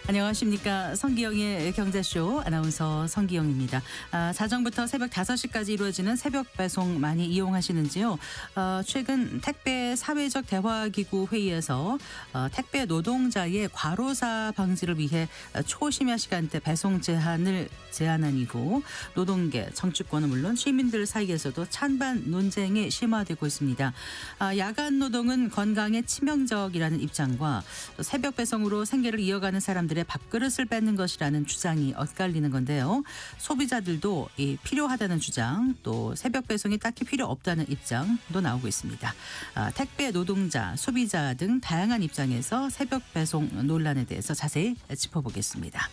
안녕하십니까. 성기영의 경제쇼 아나운서 성기영입니다. 자정부터 새벽 5시까지 이루어지는 새벽 배송 많이 이용하시는지요? 최근 택배 사회적 대화기구 회의에서 택배 노동자의 과로사 방지를 위해 초심야 시간대 배송 제한한 이후 노동계, 정치권은 물론 시민들 사이에서도 찬반 논쟁이 심화되고 있습니다. 야간 노동은 건강에 치명적이라는 입장과 또 새벽 배송으로 생계를 이어가는 사람들의 밥그릇을 뺏는 것이라는 주장이 엇갈리는 건데요. 소비자들도 필요하다는 주장, 또 새벽 배송이 딱히 필요 없다는 입장도 나오고 있습니다. 택배 노동자, 소비자 등 다양한 입장에서 새벽 배송 논란에 대해서 자세히 짚어보겠습니다.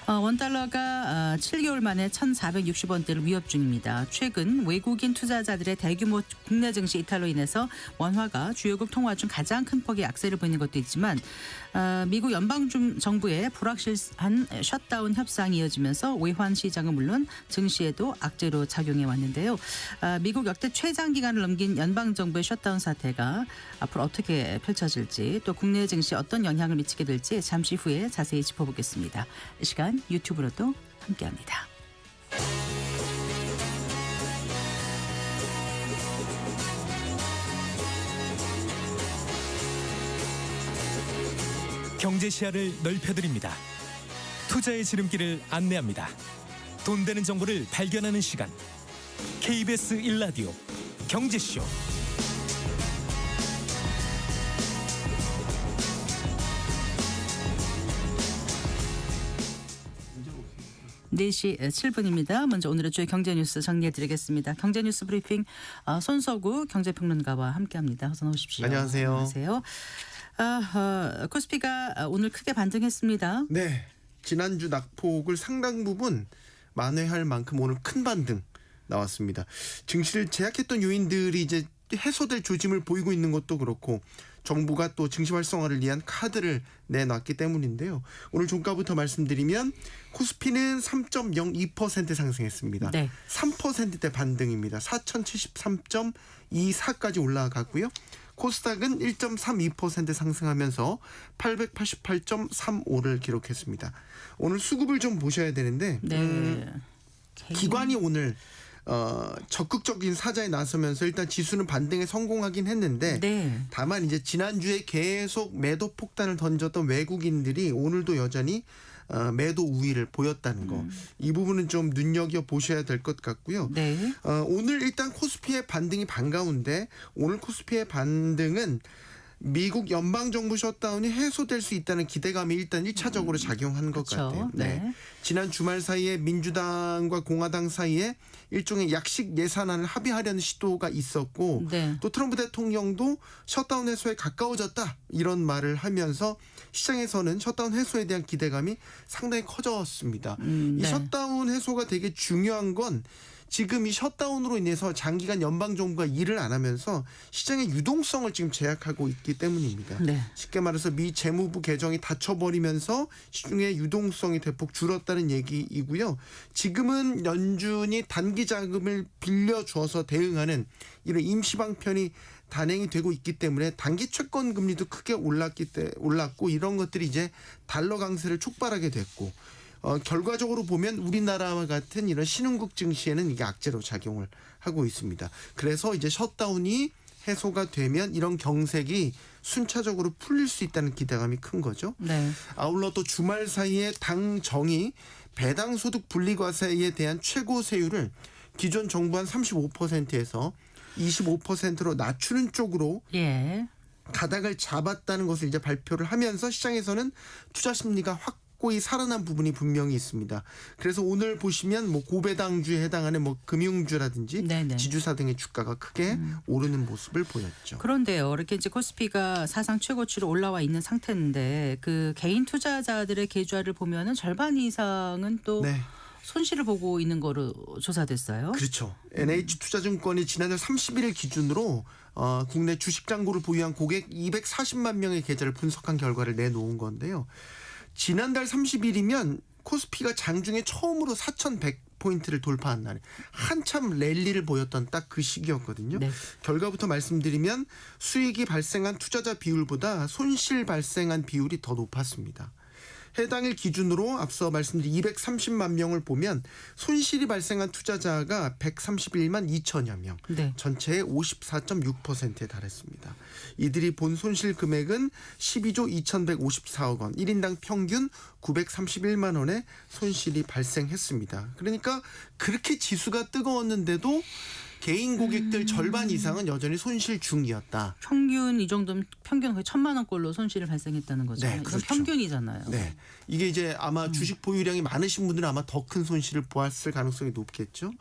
원달러가 7개월 만에 1,460원대를 위협 중입니다. 최근 외국인 투자자들의 대규모 국내 증시 이탈로 인해서 원화가 주요국 통화 중 가장 큰 폭의 약세를 보이는 것도 있지만 미국 연방정부의 불확실한 셧다운 협상이 이어지면서 외환 시장은 물론 증시에도 악재로 작용해 왔는데요. 미국 역대 최장 기간을 넘긴 연방정부의 셧다운 사태가 앞으로 어떻게 펼쳐질지, 또 국내 증시에 어떤 영향을 미치게 될지 잠시 후에 자세히 짚어보겠습니다. 이 시간 유튜브로도 함께합니다. 경제 시야를 넓혀드립니다. 투자의 지름길을 안내합니다. 돈 되는 정보를 발견하는 시간. KBS 1라디오 경제쇼. 4시 7분입니다. 먼저 오늘의 주요 경제뉴스 정리해드리겠습니다. 경제뉴스 브리핑 손석우 경제평론가와 함께합니다. 어서 오십시오. 안녕하세요. 안녕하세요. 코스피가 오늘 크게 반등했습니다. 네, 지난주 낙폭을 상당 부분 만회할 만큼 오늘 큰 반등 나왔습니다. 증시를 제약했던 요인들이 이제 해소될 조짐을 보이고 있는 것도 그렇고, 정부가 또 증시 활성화를 위한 카드를 내놨기 때문인데요. 오늘 종가부터 말씀드리면 코스피는 3.02% 상승했습니다. 네. 3%대 반등입니다. 4,073.24까지 올라갔고요. 코스닥은 1.32% 상승하면서 888.35를 기록했습니다. 오늘 수급을 좀 보셔야 되는데 기관이 오늘 적극적인 사자에 나서면서 일단 지수는 반등에 성공하긴 했는데, 네. 다만 이제 지난주에 계속 매도 폭탄을 던졌던 외국인들이 오늘도 여전히 매도 우위를 보였다는 거, 이 부분은 좀 눈여겨 보셔야 될 것 같고요. 네. 오늘 일단 코스피의 반등이 반가운데, 오늘 코스피의 반등은 미국 연방정부 셧다운이 해소될 수 있다는 기대감이 일단 1차적으로 작용한 것 그렇죠. 같아요. 네. 지난 주말 사이에 민주당과 공화당 사이에 일종의 약식 예산안을 합의하려는 시도가 있었고, 네. 또 트럼프 대통령도 셧다운 해소에 가까워졌다 이런 말을 하면서 시장에서는 셧다운 해소에 대한 기대감이 상당히 커졌습니다. 이 네. 셧다운 해소가 되게 중요한 건, 지금 이 셧다운으로 인해서 장기간 연방정부가 일을 안 하면서 시장의 유동성을 지금 제약하고 있기 때문입니다. 네. 쉽게 말해서 미 재무부 개정이 닫혀버리면서 시중의 유동성이 대폭 줄었다는 얘기이고요. 지금은 연준이 단기 자금을 빌려줘서 대응하는 이런 임시방편이 단행이 되고 있기 때문에 단기 채권 금리도 크게 올랐고, 이런 것들이 이제 달러 강세를 촉발하게 됐고, 결과적으로 보면 우리나라와 같은 이런 신흥국 증시에는 이게 악재로 작용을 하고 있습니다. 그래서 이제 셧다운이 해소가 되면 이런 경색이 순차적으로 풀릴 수 있다는 기대감이 큰 거죠. 네. 아울러 또 주말 사이에 당정이 배당소득 분리과세에 대한 최고 세율을 기존 정부 한 35%에서 25%로 낮추는 쪽으로 예. 가닥을 잡았다는 것을 이제 발표를 하면서 시장에서는 투자 심리가 확고히 살아난 부분이 분명히 있습니다. 그래서 오늘 보시면 고배당주에 해당하는 금융주라든지 네네. 지주사 등의 주가가 크게 오르는 모습을 보였죠. 그런데요, 이렇게 이제 코스피가 사상 최고치로 올라와 있는 상태인데, 그 개인 투자자들의 계좌를 보면은 절반 이상은 또 네. 손실을 보고 있는 거로 조사됐어요. 그렇죠. NH투자증권이 지난달 31일 기준으로 국내 주식잔고를 보유한 고객 240만 명의 계좌를 분석한 결과를 내놓은 건데요. 지난달 30일이면 코스피가 장중에 처음으로 4,100포인트를 돌파한 날, 한참 랠리를 보였던 딱 그 시기였거든요. 네. 결과부터 말씀드리면 수익이 발생한 투자자 비율보다 손실 발생한 비율이 더 높았습니다. 해당일 기준으로 앞서 말씀드린 230만 명을 보면 손실이 발생한 투자자가 131만 2천여 명, 네. 전체의 54.6%에 달했습니다. 이들이 본 손실 금액은 12조 2,154억 원, 1인당 평균 931만 원의 손실이 발생했습니다. 그러니까 그렇게 지수가 뜨거웠는데도 개인 고객들 절반 이상은 여전히 손실 중이었다. 평균 이 정도면 평균 거의 1,000만 원꼴로 손실을 발생했다는 거죠. 네, 이건 그렇죠. 평균이잖아요. 네, 이게 이제 아마 주식 보유량이 많으신 분들은 아마 더 큰 손실을 보았을 가능성이 높겠죠.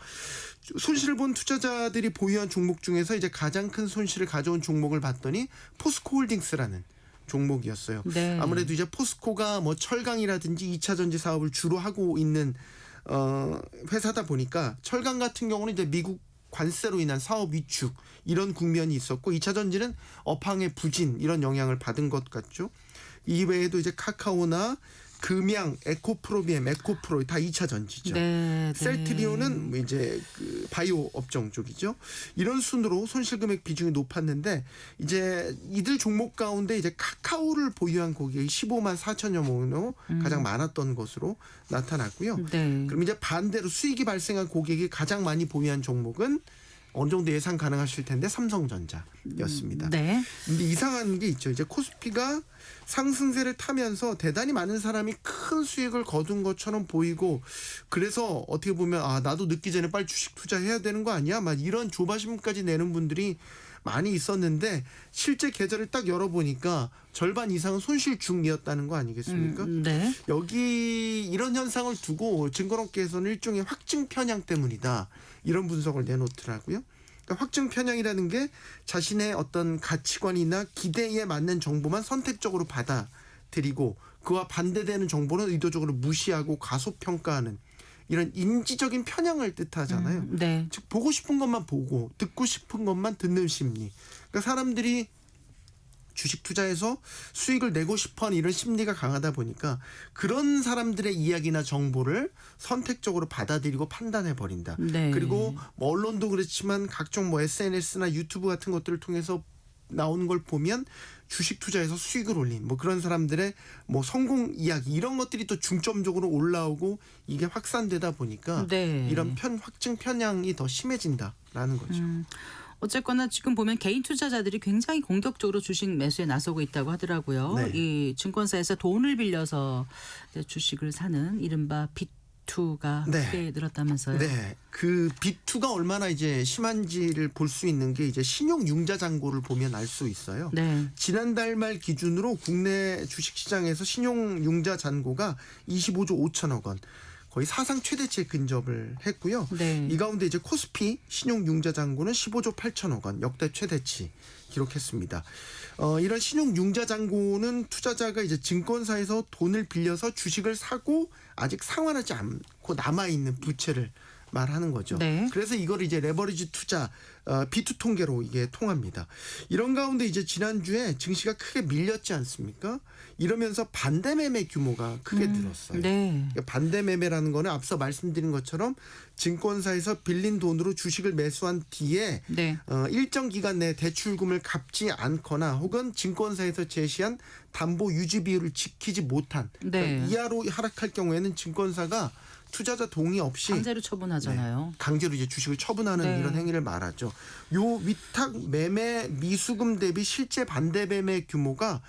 손실을 본 투자자들이 보유한 종목 중에서 이제 가장 큰 손실을 가져온 종목을 봤더니 포스코홀딩스라는 종목이었어요. 네. 아무래도 이제 포스코가 뭐 철강이라든지 2차 전지 사업을 주로 하고 있는 회사다 보니까 철강 같은 경우는 이제 미국 관세로 인한 사업 위축 이런 국면이 있었고 2차 전지는 업황의 부진 이런 영향을 받은 것 같죠. 이외에도 이제 카카오나 금양, 에코프로비엠, 에코프로 다 2차 전지죠. 네, 셀트리온은 뭐 이제 그 바이오 업종 쪽이죠. 이런 순으로 손실 금액 비중이 높았는데 이제 이들 종목 가운데 이제 카카오를 보유한 고객이 15만 4천여 명으로 가장 많았던 것으로 나타났고요. 네. 그럼 이제 반대로 수익이 발생한 고객이 가장 많이 보유한 종목은 어느 정도 예상 가능하실 텐데 삼성전자였습니다. 네. 근데 이상한 게 있죠. 이제 코스피가 상승세를 타면서 대단히 많은 사람이 큰 수익을 거둔 것처럼 보이고 그래서 어떻게 보면 아 나도 늦기 전에 빨리 주식 투자해야 되는 거 아니야? 막 이런 조바심까지 내는 분들이 많이 있었는데 실제 계좌를 딱 열어보니까 절반 이상은 손실 중이었다는 거 아니겠습니까? 네. 여기 이런 현상을 두고 증권업계에서는 일종의 확증 편향 때문이다. 이런 분석을 내놓더라고요. 그러니까 확증 편향이라는 게 자신의 어떤 가치관이나 기대에 맞는 정보만 선택적으로 받아들이고 그와 반대되는 정보는 의도적으로 무시하고 가소평가하는 이런 인지적인 편향을 뜻하잖아요. 네. 즉 보고 싶은 것만 보고 듣고 싶은 것만 듣는 심리. 그러니까 사람들이 주식 투자해서 수익을 내고 싶어하는 이런 심리가 강하다 보니까 그런 사람들의 이야기나 정보를 선택적으로 받아들이고 판단해 버린다. 네. 그리고 뭐 언론도 그렇지만 각종 뭐 SNS나 유튜브 같은 것들을 통해서 나오는 걸 보면 주식 투자에서 수익을 올린 뭐 그런 사람들의 뭐 성공 이야기 이런 것들이 또 중점적으로 올라오고 이게 확산되다 보니까 네. 이런 확증 편향이 더 심해진다라는 거죠. 어쨌거나 지금 보면 개인 투자자들이 굉장히 공격적으로 주식 매수에 나서고 있다고 하더라고요. 네. 이 증권사에서 돈을 빌려서 이제 주식을 사는 이른바 빅2가 네. 크게 늘었다면서요. 네, 그 B2가 얼마나 이제 심한지를 볼 수 있는 게 이제 신용 융자 잔고를 보면 알 수 있어요. 네. 지난달 말 기준으로 국내 주식시장에서 신용 융자 잔고가 25조 5천억 원. 거의 사상 최대치에 근접을 했고요. 네. 이 가운데 이제 코스피 신용융자 잔고는 15조 8천억 원 역대 최대치 기록했습니다. 이런 신용융자 잔고는 투자자가 이제 증권사에서 돈을 빌려서 주식을 사고 아직 상환하지 않고 남아 있는 부채를 말하는 거죠. 네. 그래서 이걸 이제 레버리지 투자 B2 통계로 이게 통합니다. 이런 가운데 이제 지난주에 증시가 크게 밀렸지 않습니까? 이러면서 반대 매매 규모가 크게 늘었어요. 네. 그러니까 반대 매매라는 거는 앞서 말씀드린 것처럼 증권사에서 빌린 돈으로 주식을 매수한 뒤에 네. 일정 기간 내에 대출금을 갚지 않거나 혹은 증권사에서 제시한 담보 유지 비율을 지키지 못한 네. 그러니까 이하로 하락할 경우에는 증권사가 투자자 동의 없이 강제로 처분하잖아요. 강제로 이제 주식을 처분하는 네. 이런 행위를 말하죠. 요 위탁 매매 미수금 대비 실제 반대 매매 규모가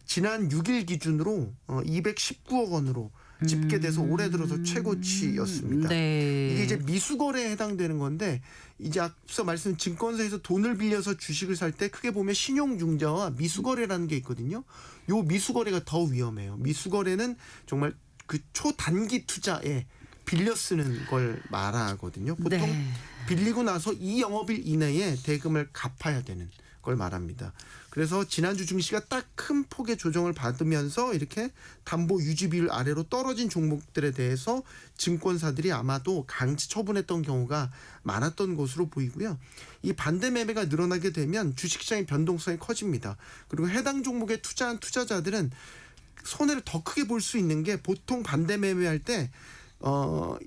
지난 6일 기준으로 219억 원으로 집계돼서 올해 들어서 최고치였습니다. 네. 이게 이제 미수거래에 해당되는 건데 이제 앞서 말씀 증권사에서 돈을 빌려서 주식을 살 때 크게 보면 신용융자와 미수거래라는 게 있거든요. 요 미수거래가 더 위험해요. 미수거래는 정말 그 초단기 투자에 빌려 쓰는 걸 말하거든요. 보통 네. 빌리고 나서 이 영업일 이내에 대금을 갚아야 되는 걸 말합니다. 그래서 지난주 증시가 딱 큰 폭의 조정을 받으면서 이렇게 담보 유지 비율 아래로 떨어진 종목들에 대해서 증권사들이 아마도 강제 처분했던 경우가 많았던 것으로 보이고요. 이 반대 매매가 늘어나게 되면 주식시장의 변동성이 커집니다. 그리고 해당 종목에 투자한 투자자들은 손해를 더 크게 볼 수 있는 게 보통 반대 매매할 때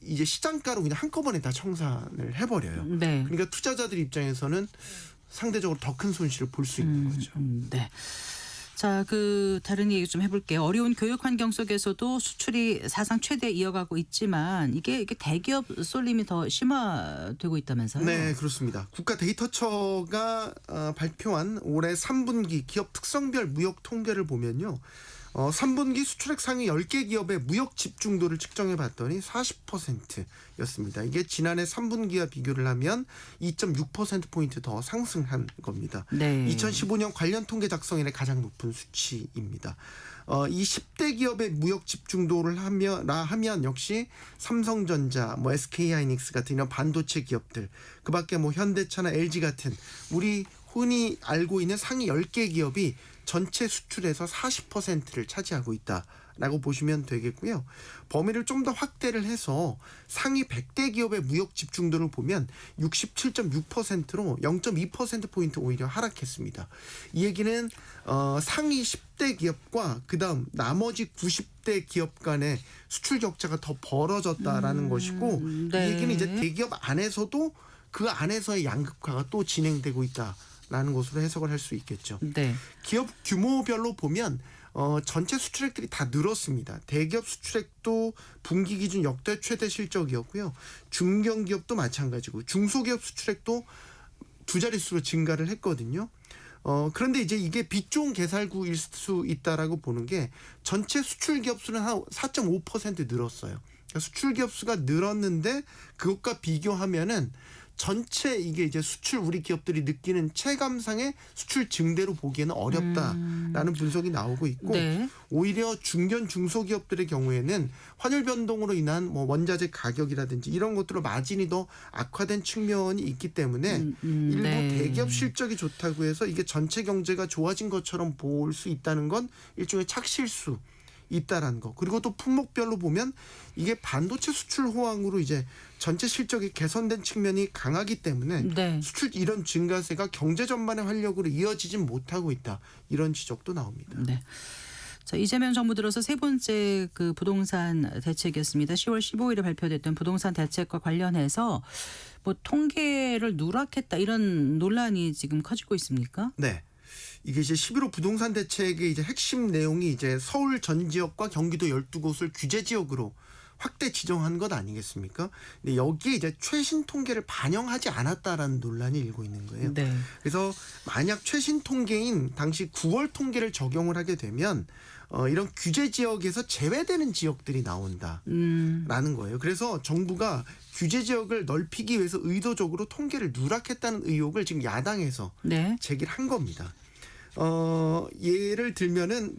이제 시장가로 그냥 한꺼번에 다 청산을 해버려요. 네. 그러니까 투자자들 입장에서는 상대적으로 더 큰 손실을 볼 수 있는 거죠. 네. 자, 다른 얘기 좀 해볼게요. 어려운 교육 환경 속에서도 수출이 사상 최대 이어가고 있지만 이게 대기업 쏠림이 더 심화되고 있다면서요? 네, 그렇습니다. 국가 데이터처가 발표한 올해 3분기 기업 특성별 무역 통계를 보면요. 3분기 수출액 상위 10개 기업의 무역 집중도를 측정해 봤더니 40%였습니다. 이게 지난해 3분기와 비교를 하면 2.6%포인트 더 상승한 겁니다. 네. 2015년 관련 통계 작성 이래 가장 높은 수치입니다. 이 10대 기업의 무역 집중도를 하면 역시 삼성전자, SK하이닉스 같은 이런 반도체 기업들, 그밖에 현대차나 LG 같은 우리 흔히 알고 있는 상위 10개 기업이 전체 수출에서 40%를 차지하고 있다라고 보시면 되겠고요. 범위를 좀 더 확대를 해서 상위 100대 기업의 무역 집중도를 보면 67.6%로 0.2%포인트 오히려 하락했습니다. 이 얘기는 상위 10대 기업과 그다음 나머지 90대 기업 간의 수출 격차가 더 벌어졌다라는 것이고 네. 이 얘기는 이제 대기업 안에서도 그 안에서의 양극화가 또 진행되고 있다라는 것으로 해석을 할 수 있겠죠. 네. 기업 규모별로 보면 전체 수출액들이 다 늘었습니다. 대기업 수출액도 분기 기준 역대 최대 실적이었고요. 중견기업도 마찬가지고 중소기업 수출액도 두 자릿수로 증가를 했거든요. 그런데 이제 이게 빛 좋은 개살구일 수 있다라고 보는 게 전체 수출 기업 수는 한 4.5% 늘었어요. 그러니까 수출 기업 수가 늘었는데 그것과 비교하면은 전체 이게 이제 수출 우리 기업들이 느끼는 체감상의 수출 증대로 보기에는 어렵다라는 분석이 나오고 있고 네. 오히려 중견 중소기업들의 경우에는 환율 변동으로 인한 원자재 가격이라든지 이런 것들로 마진이 더 악화된 측면이 있기 때문에 일부 네. 대기업 실적이 좋다고 해서 이게 전체 경제가 좋아진 것처럼 볼 수 있다는 건 일종의 착실수 있다라는 거. 그리고 또 품목별로 보면 이게 반도체 수출 호황으로 이제 전체 실적이 개선된 측면이 강하기 때문에 네. 수출 이런 증가세가 경제 전반의 활력으로 이어지진 못하고 있다. 이런 지적도 나옵니다. 네. 자, 이재명 정부 들어서 세 번째 부동산 대책이었습니다. 10월 15일에 발표됐던 부동산 대책과 관련해서 통계를 누락했다 이런 논란이 지금 커지고 있습니까? 네. 이게 이제 11호 부동산 대책의 이제 핵심 내용이 이제 서울 전 지역과 경기도 12곳을 규제 지역으로 확대 지정한 것 아니겠습니까? 근데 여기에 이제 최신 통계를 반영하지 않았다라는 논란이 일고 있는 거예요. 네. 그래서 만약 최신 통계인 당시 9월 통계를 적용을 하게 되면 이런 규제 지역에서 제외되는 지역들이 나온다라는 거예요. 그래서 정부가 규제 지역을 넓히기 위해서 의도적으로 통계를 누락했다는 의혹을 지금 야당에서 네. 제기를 한 겁니다. 예를 들면은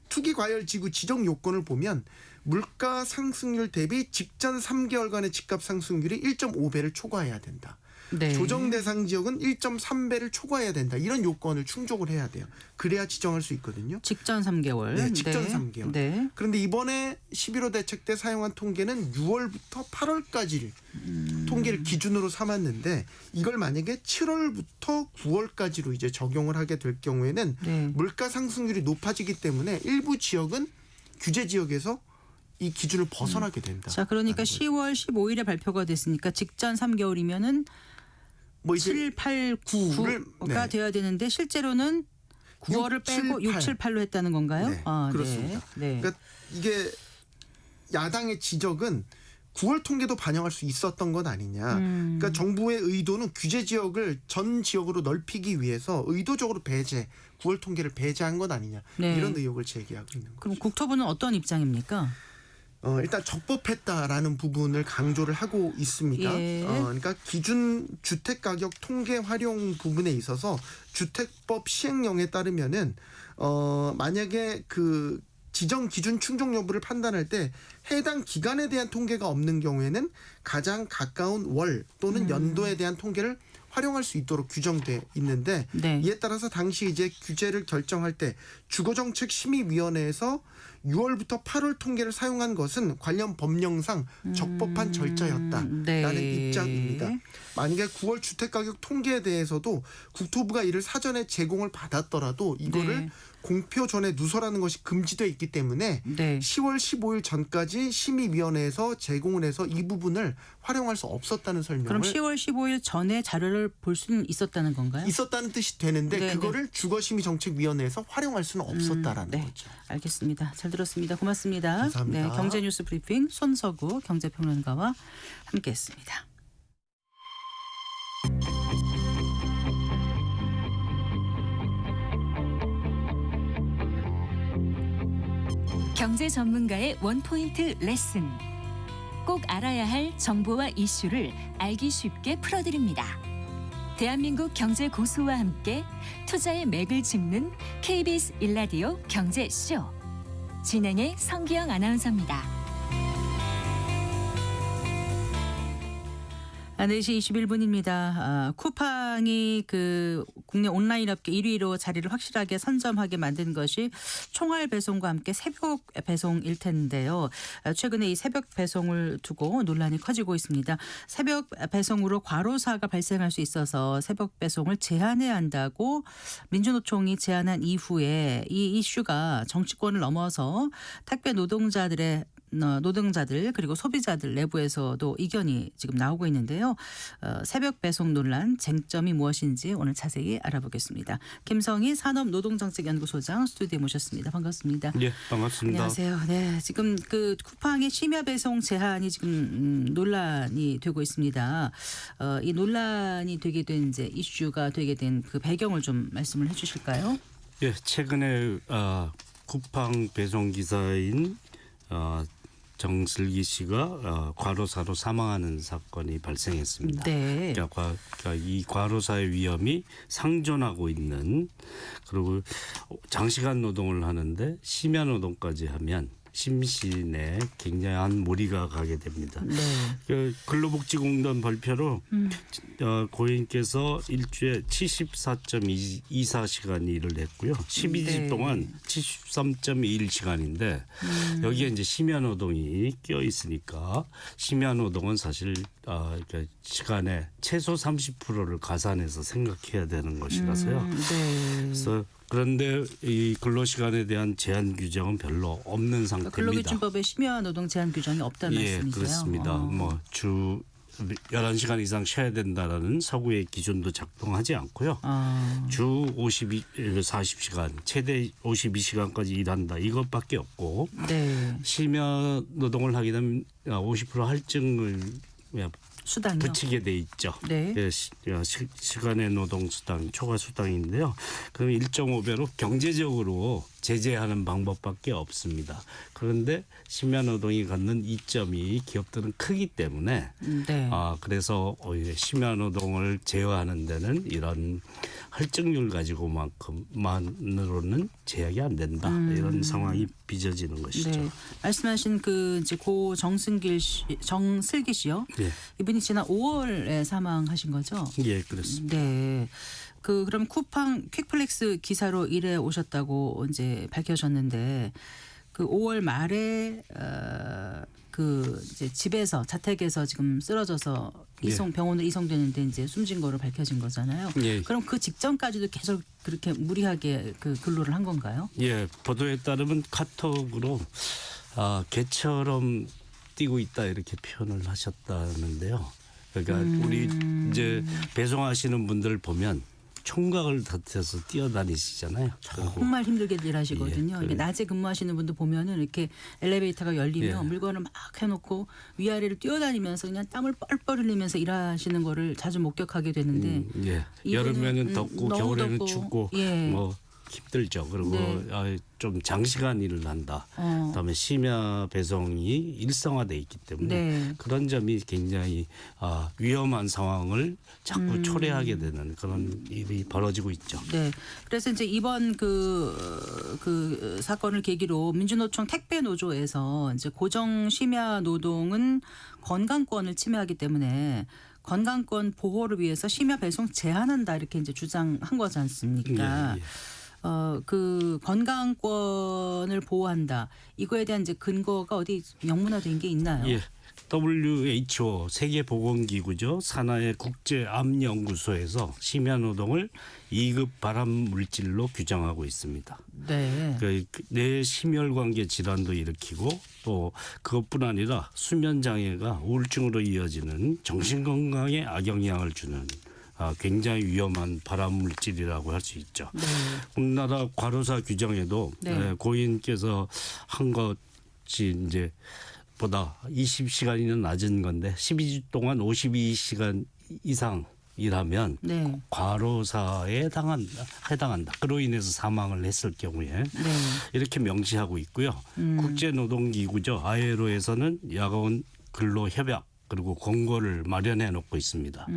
투기 과열 지구 지정 요건을 보면 물가 상승률 대비 직전 3개월간의 집값 상승률이 1.5배를 초과해야 된다. 네. 조정 대상 지역은 1.3배를 초과해야 된다. 이런 요건을 충족을 해야 돼요. 그래야 지정할 수 있거든요. 직전 3개월. 네, 직전 3개월. 네. 그런데 이번에 11호 대책 때 사용한 통계는 6월부터 8월까지를 통계를 기준으로 삼았는데 이걸 만약에 7월부터 9월까지로 이제 적용을 하게 될 경우에는 네. 물가 상승률이 높아지기 때문에 일부 지역은 규제 지역에서 이 기준을 벗어나게 된다. 자, 그러니까 10월 15일에 발표가 됐으니까 직전 3개월이면은 이제 7, 8, 9가 네. 돼야 되는데 실제로는 9월을 6, 빼고 7, 6, 7, 8로 했다는 건가요? 네, 그렇습니다. 네. 그러니까 이게 야당의 지적은 9월 통계도 반영할 수 있었던 것 아니냐. 그러니까 정부의 의도는 규제 지역을 전 지역으로 넓히기 위해서 의도적으로 9월 통계를 배제한 것 아니냐. 네. 이런 의혹을 제기하고 있는 거죠. 그럼 국토부는 어떤 입장입니까? 일단 적법했다라는 부분을 강조를 하고 있습니다. 예. 그러니까 기준 주택 가격 통계 활용 부분에 있어서 주택법 시행령에 따르면은 만약에 지정 기준 충족 여부를 판단할 때 해당 기간에 대한 통계가 없는 경우에는 가장 가까운 월 또는 연도에 대한 통계를 활용할 수 있도록 규정돼 있는데 네. 이에 따라서 당시 이제 규제를 결정할 때 주거정책심의위원회에서 6월부터 8월 통계를 사용한 것은 관련 법령상 적법한 절차였다라는 네. 입장입니다. 만약에 9월 주택가격 통계에 대해서도 국토부가 이를 사전에 제공을 받았더라도 이거를 네. 공표 전에 누설하는 것이 금지되어 있기 때문에 네. 10월 15일 전까지 지금까지 심의위원회에서 제공을 해서 이 부분을 활용할 수 없었다는 설명을 그럼 10월 15일 전에 자료를 볼 수는 있었다는 건가요? 있었다는 뜻이 되는데 네, 그거를 주거심의정책위원회에서 활용할 수는 없었다라는 네. 거죠. 알겠습니다. 잘 들었습니다. 고맙습니다. 감사합니다. 네, 경제뉴스 브리핑 손서구 경제평론가와 함께했습니다. 경제 전문가의 원포인트 레슨. 꼭 알아야 할 정보와 이슈를 알기 쉽게 풀어드립니다. 대한민국 경제 고수와 함께 투자의 맥을 짚는 KBS 일라디오 경제쇼. 진행의 성기영 아나운서입니다. 4시 21분입니다. 쿠팡이 그 국내 온라인 업계 1위로 자리를 확실하게 선점하게 만든 것이 총알 배송과 함께 새벽 배송일 텐데요. 최근에 이 새벽 배송을 두고 논란이 커지고 있습니다. 새벽 배송으로 과로사가 발생할 수 있어서 새벽 배송을 제한해야 한다고 민주노총이 제안한 이후에 이 이슈가 정치권을 넘어서 택배 노동자들 그리고 소비자들 내부에서도 이견이 지금 나오고 있는데요. 새벽 배송 논란 쟁점이 무엇인지 오늘 자세히 알아보겠습니다. 김성희 산업노동정책연구소장 스튜디오에 모셨습니다. 반갑습니다. 네, 반갑습니다. 안녕하세요. 네, 지금 그 쿠팡의 심야 배송 제한이 지금 논란이 되고 있습니다. 이 논란이 되게 된 이제 이슈가 되게 된 그 배경을 좀 말씀을 해주실까요? 예, 최근에 쿠팡 배송 기사인 정슬기 씨가 과로사로 사망하는 사건이 발생했습니다. 네. 그러니까 이 과로사의 위험이 상존하고 있는, 그리고 장시간 노동을 하는데 심야 노동까지 하면 심신에 굉장한 무리가 가게 됩니다. 네. 그 근로복지공단 발표로 고객님께서 일주에 74.24시간 일을 했고요. 12주 네. 동안 73.21시간인데 여기에 이제 심야 노동이 껴 있으니까 심야 노동은 사실 시간의 최소 30%를 가산해서 생각해야 되는 것이라서요. 네. 그래서 그런데 이 근로시간에 대한 제한 규정은 별로 없는 상태입니다. 근로기준법에 심야 노동 제한 규정이 없다는 말씀이세요? 그렇습니다. 뭐 주 11시간 이상 쉬어야 된다라는 서구의 기준도 작동하지 않고요. 주 40시간, 최대 52시간까지 일한다. 이것밖에 없고 네. 심야 노동을 하게 되면 50% 할증을 수당이요. 붙이게 돼 있죠. 네. 시간의 노동 수당, 초과 수당인데요. 그럼 1.5배로 경제적으로 제재하는 방법밖에 없습니다. 그런데 심야 노동이 갖는 이점이 기업들은 크기 때문에 네. 그래서 오히려 심야 노동을 제어하는 데는 이런 할증률 가지고만으로는 제약이 안 된다. 이런 상황이 빚어지는 것이죠. 네. 말씀하신 그 이제 고 정슬기 씨요. 네. 이분이 지난 5월에 사망하신 거죠? 예, 그렇습니다. 네. 그럼 쿠팡 퀵플렉스 기사로 일해 오셨다고 이제 밝혀졌는데 그 5월 말에 그 이제 집에서 자택에서 지금 쓰러져서 병원으로 이송되는데 이제 숨진 거로 밝혀진 거잖아요. 예. 그럼 그 직전까지도 계속 그렇게 무리하게 그 근로를 한 건가요? 예, 보도에 따르면 카톡으로 개처럼 뛰고 있다 이렇게 표현을 하셨다는데요. 그러니까 우리 이제 배송하시는 분들 보면 총각을 dat해서 뛰어다니시잖아요. 정말 힘들게 일하시거든요. 예, 이게 낮에 근무하시는 분들 보면은 이렇게 엘리베이터가 열리면 예. 물건을 막 해놓고 위아래를 뛰어다니면서 그냥 땀을 뻘뻘 흘리면서 일하시는 거를 자주 목격하게 되는데 예. 이분은, 여름에는 덥고 너무 겨울에는 덥고, 춥고 예. 뭐 힘들죠. 그리고 네. 좀 장시간 일을 한다. 그다음에 심야 배송이 일상화돼 있기 때문에 네. 그런 점이 굉장히 위험한 상황을 자꾸 초래하게 되는 그런 일이 벌어지고 있죠. 네. 그래서 이제 이번 그 사건을 계기로 민주노총 택배 노조에서 이제 고정 심야 노동은 건강권을 침해하기 때문에 건강권 보호를 위해서 심야 배송 제한한다 이렇게 이제 주장한 거지 않습니까? 예, 예. 그 건강권을 보호한다. 이거에 대한 이제 근거가 어디 명문화된 게 있나요? 예. WHO 세계보건기구죠. 산하의 국제암연구소에서 심야 노동을 2급 발암 물질로 규정하고 있습니다. 네. 뇌 심혈관계 질환도 일으키고 또 그것뿐 아니라 수면 장애가 우울증으로 이어지는 정신 건강에 악영향을 주는 굉장히 위험한 발암 물질이라고 할 수 있죠. 네. 우리나라 과로사 규정에도 네. 고인께서 한 것이 이제 보다 20시간이나 낮은 건데 12주 동안 52시간 이상 일하면 네. 과로사에 해당한다. 그로 인해서 사망을 했을 경우에 네. 이렇게 명시하고 있고요. 국제노동기구죠. ILO에서는 야간 근로 협약 그리고 권고를 마련해 놓고 있습니다.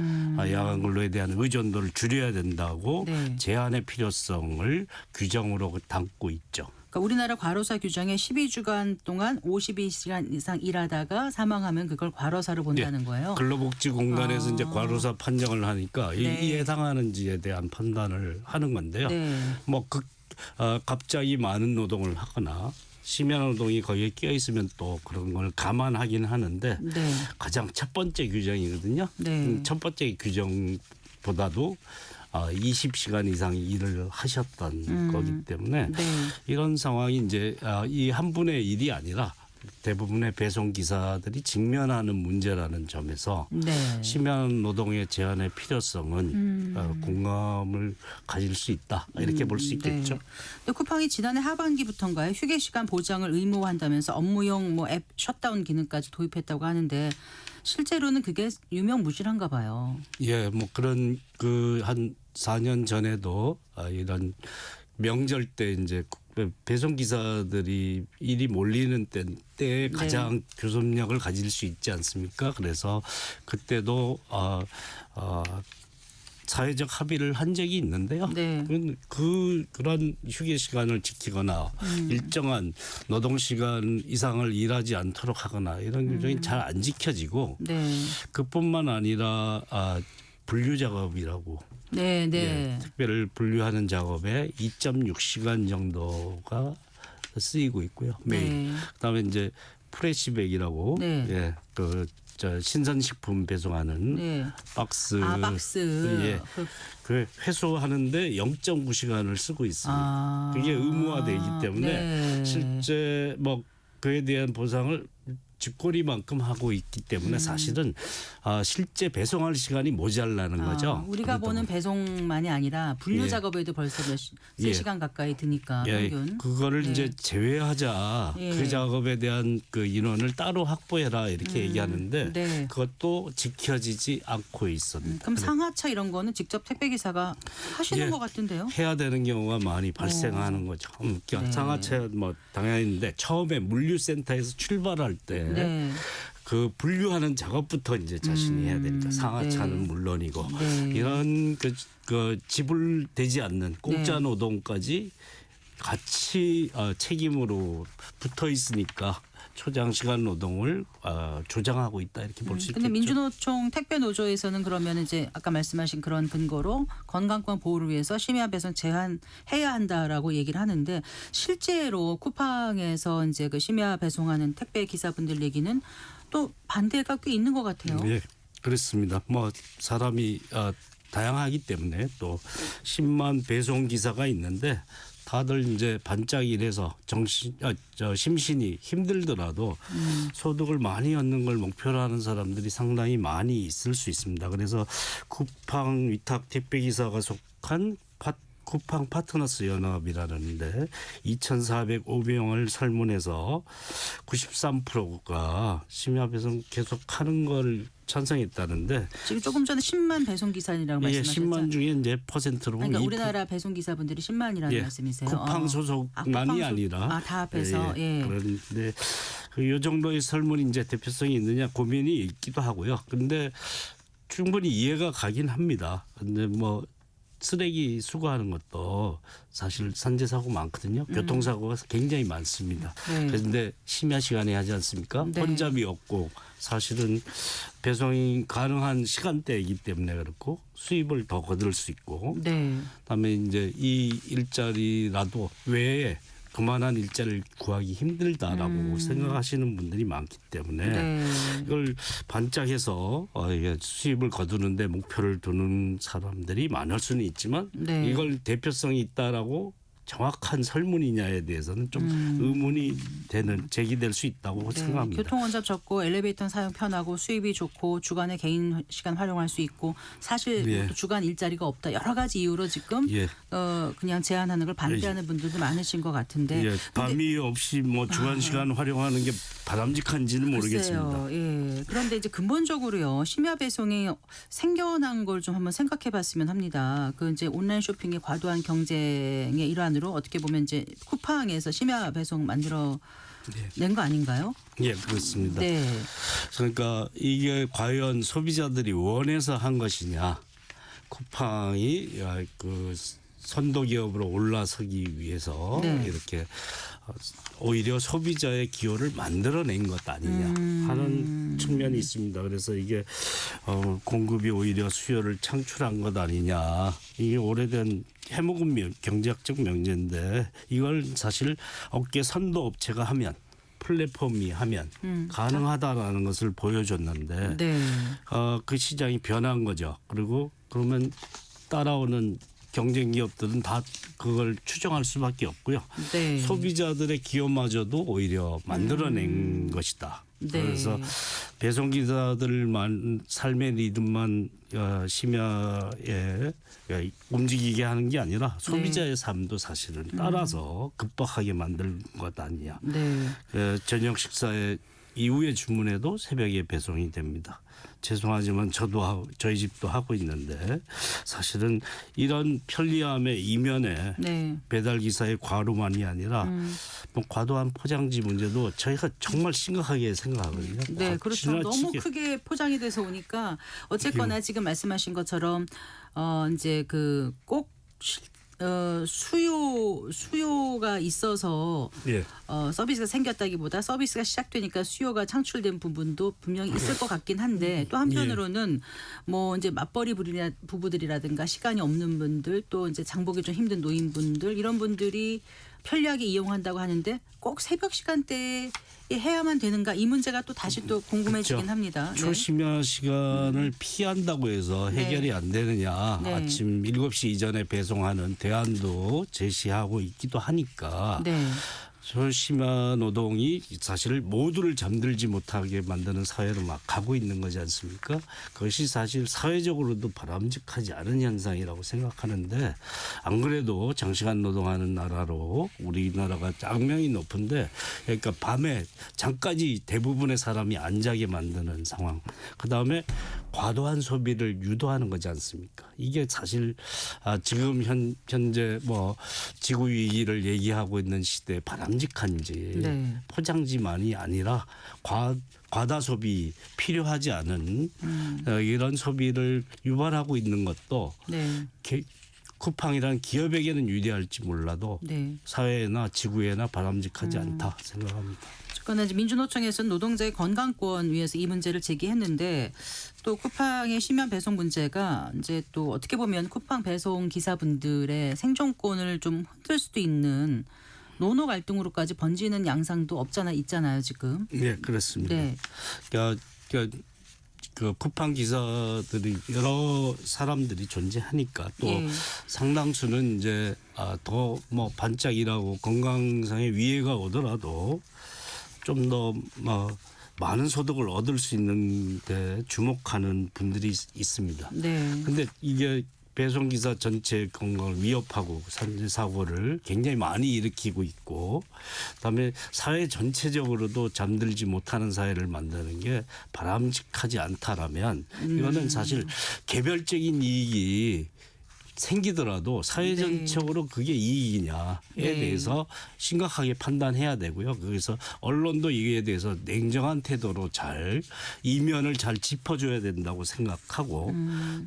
야간 근로에 대한 의존도를 줄여야 된다고 네. 제한의 필요성을 규정으로 담고 있죠. 그러니까 우리나라 과로사 규정에 12주간 동안 52시간 이상 일하다가 사망하면 그걸 과로사로 본다는 거예요. 근로복지공단에서 이제 과로사 판정을 하니까 네. 이에 해당하는지에 대한 판단을 하는 건데요. 네. 뭐 갑자기 많은 노동을 하거나 심야 노동이 거기에 끼어 있으면 또 그런 걸 감안하긴 하는데 네. 가장 첫 번째 규정이거든요. 네. 첫 번째 규정보다도 20시간 이상 일을 하셨던 거기 때문에 네. 이런 상황이 이제 이 한 분의 일이 아니라 대부분의 배송 기사들이 직면하는 문제라는 점에서 네. 심야 노동의 제한의 필요성은 공감을 가질 수 있다 이렇게 볼 수 있겠죠. 네. 근데 쿠팡이 지난해 하반기부터인가요? 휴게 시간 보장을 의무화한다면서 업무용 뭐 앱 셧다운 기능까지 도입했다고 하는데 실제로는 그게 유명무실한가 봐요. 예, 뭐 그런 한 4년 전에도 이런 명절 때 이제 배송 기사들이 일이 몰리는 때에 가장 교섭력을 가질 수 있지 않습니까? 그래서 그때도 사회적 합의를 한 적이 있는데요. 네. 그런 휴게 시간을 지키거나 일정한 노동 시간 이상을 일하지 않도록 하거나 이런 규정이 잘 안 지켜지고 네. 그뿐만 아니라 분류 작업이라고 네, 네. 택배를 분류하는 작업에 2.6시간 정도가 쓰이고 있고요. 매일. 네. 그다음에 이제 프레시백이라고 네. 신선식품 배송하는 네. 박스. 박스. 예. 그 회수하는데 0.9시간을 쓰고 있습니다. 그게 의무화되기 때문에 네. 실제 뭐 그에 대한 보상을 쥐꼬리만큼 하고 있기 때문에 사실은 실제 배송할 시간이 모자라는 거죠. 우리가 보는 배송만이 아니라 분류 예. 작업에도 벌써 3시간 가까이 드니까 예, 평균. 그거를 네. 이제 제외하자. 예. 그 작업에 대한 그 인원을 따로 확보해라 이렇게 얘기하는데 네. 그것도 지켜지지 않고 있습니다. 그럼 상하차 이런 거는 직접 택배 기사가 하시는 예. 것 같은데요? 해야 되는 경우가 많이 발생하는 거죠. 그러니까 네. 상하차 뭐 당연히 있는데 처음에 물류센터에서 출발할 때 네. 그 분류하는 작업부터 이제 자신이 해야 되니까 상하차는 네. 물론이고 네. 이런 그 지불되지 않는 공짜 네. 노동까지 같이 책임으로 붙어 있으니까 초장시간 노동을 조장하고 있다 이렇게 볼 수 있겠죠. 근데 민주노총 택배 노조에서는 그러면 이제 아까 말씀하신 그런 근거로 건강권 보호를 위해서 심야 배송 제한해야 한다라고 얘기를 하는데 실제로 쿠팡에서 이제 그 심야 배송하는 택배 기사분들 얘기는 또 반대가 꽤 있는 것 같아요. 예, 그렇습니다. 뭐 사람이 다양하기 때문에 또 10만 배송 기사가 있는데 다들 이제 반짝 일해서 심신이 힘들더라도 소득을 많이 얻는 걸 목표로 하는 사람들이 상당히 많이 있을 수 있습니다. 그래서 쿠팡 위탁 택배 기사가 속한 쿠팡 파트너스 연합이라는데 2,405명을 설문해서 93%가 심야 배송 계속하는 걸 찬성했다는데 지금 조금 전에 10만 배송 기사님이라고 예, 말씀하셨죠. 10만 중에 이제 퍼센트로 그러니까 2%. 우리나라 배송 기사분들이 10만이라는 말씀이세요. 쿠팡 소속만이 쿠팡 아니라 다 합해서 예. 그런데 이 정도의 설문이 이제 대표성이 있느냐 고민이 있기도 하고요. 근데 충분히 이해가 가긴 합니다. 근데 뭐 쓰레기 수거하는 것도 사실 산재 사고 많거든요. 교통사고가 굉장히 많습니다. 네. 그런데 심야 시간에 하지 않습니까? 네. 혼잡이 없고 사실은 배송이 가능한 시간대이기 때문에 그렇고 수입을 더 거둘 수 있고 네. 그다음에 이제 이 일자리라도 외에 그만한 일자를 구하기 힘들다라고 생각하시는 분들이 많기 때문에 네. 이걸 반짝해서 이게 수입을 거두는데 목표를 두는 사람들이 많을 수는 있지만 네. 이걸 대표성이 있다라고 정확한 설문이냐에 대해서는 좀 의문이 제기될 수 있다고 네, 생각합니다. 교통원잡 적고 엘리베이터 사용 편하고 수입이 좋고 주간에 개인 시간 활용할 수 있고 사실 예. 또 주간 일자리가 없다 여러 가지 이유로 지금 예. 그냥 제한하는 걸 반대하는 분들도 많으신 것 같은데 예, 밤이 없이 뭐 주간 시간 활용하는 게 바람직한지는 모르겠습니다. 글쎄요. 예. 그런데 이제 근본적으로요 심야 배송이 생겨난 걸 좀 한번 생각해봤으면 합니다. 그 이제 온라인 쇼핑의 과도한 경쟁의 일환으로 어떻게 보면 이제 쿠팡에서 심야 배송 만들어 낸 거 아닌가요? 예, 그렇습니다. 네. 그러니까 이게 과연 소비자들이 원해서 한 것이냐, 쿠팡이 그 선도 기업으로 올라서기 위해서 네. 이렇게 오히려 소비자의 기호를 만들어낸 것 아니냐 하는 측면이 있습니다. 그래서 이게 공급이 오히려 수요를 창출한 것 아니냐. 이게 오래된 해묵은 경제학적 명제인데 이걸 사실 업계 선도 업체가 하면 플랫폼이 하면 가능하다라는 것을 보여줬는데 네. 그 시장이 변한 거죠. 그리고 그러면 따라오는 경쟁 기업들은 다 그걸 추정할 수밖에 없고요. 네. 소비자들의 기호마저도 오히려 만들어낸 것이다. 네. 그래서 배송기사들만 삶의 리듬만 심야에 움직이게 하는 게 아니라 소비자의 삶도 사실은 따라서 급박하게 만든 것 아니냐. 네. 저녁 식사에 이후에 주문해도 새벽에 배송이 됩니다. 죄송하지만 저희 집도 하고 있는데 사실은 이런 편리함의 이면에 네. 배달 기사의 과로만이 아니라 뭐 과도한 포장지 문제도 저희가 정말 심각하게 생각하거든요. 네, 그렇죠. 너무 지나치게. 크게 포장이 돼서 오니까 어쨌거나 지금 말씀하신 것처럼 이제 그 꼭 수요가 있어서 예. 서비스가 생겼다기보다 서비스가 시작되니까 수요가 창출된 부분도 분명히 있을 것 같긴 한데 또 한편으로는 뭐 이제 맞벌이 부부들이라든가 시간이 없는 분들 또 이제 장보기 좀 힘든 노인분들 이런 분들이 편리하게 이용한다고 하는데 꼭 새벽 시간대에 해야만 되는가 이 문제가 또 다시 또 궁금해지긴 그렇죠. 합니다. 네. 초심야 시간을 피한다고 해서 해결이 안 되느냐. 네. 아침 7시 이전에 배송하는 대안도 제시하고 있기도 하니까 네. 초심야 노동이 사실 모두를 잠들지 못하게 만드는 사회로 막 가고 있는 거지 않습니까? 그것이 사실 사회적으로도 바람직하지 않은 현상이라고 생각하는데 안 그래도 장시간 노동하는 나라로 우리나라가 악명이 높은데 그러니까 밤에 잠까지 대부분의 사람이 안 자게 만드는 상황. 그다음에 과도한 소비를 유도하는 거지 않습니까? 이게 사실 지금 현재 뭐 지구 위기를 얘기하고 있는 시대에 바람직한지 네. 포장지만이 아니라 과다 소비 필요하지 않은 이런 소비를 유발하고 있는 것도 네. 쿠팡이라는 기업에게는 유리할지 몰라도 네. 사회나 지구에나 바람직하지 않다 생각합니다. 그러나 이제 민주노총에서는 노동자의 건강권 위해서 이 문제를 제기했는데 또 쿠팡의 심야 배송 문제가 이제 또 어떻게 보면 쿠팡 배송 기사분들의 생존권을 좀 흔들 수도 있는 노노 갈등으로까지 번지는 양상도 있잖아요 지금. 네, 그렇습니다. 네. 그러니까 그 쿠팡 기사들이 여러 사람들이 존재하니까 또 예. 상당수는 이제 더 뭐 반짝이라고 건강상의 위해가 오더라도 좀 더 많은 소득을 얻을 수 있는 데 주목하는 분들이 있습니다. 네. 근데 이게 배송기사 전체 건강을 위협하고 산재 사고를 굉장히 많이 일으키고 있고 그다음에 사회 전체적으로도 잠들지 못하는 사회를 만드는 게 바람직하지 않다라면 이거는 사실 개별적인 이익이 생기더라도 사회 전체적으로 그게 이익이냐에 네. 대해서 심각하게 판단해야 되고요. 그래서 언론도 이에 대해서 냉정한 태도로 이면을 잘 짚어줘야 된다고 생각하고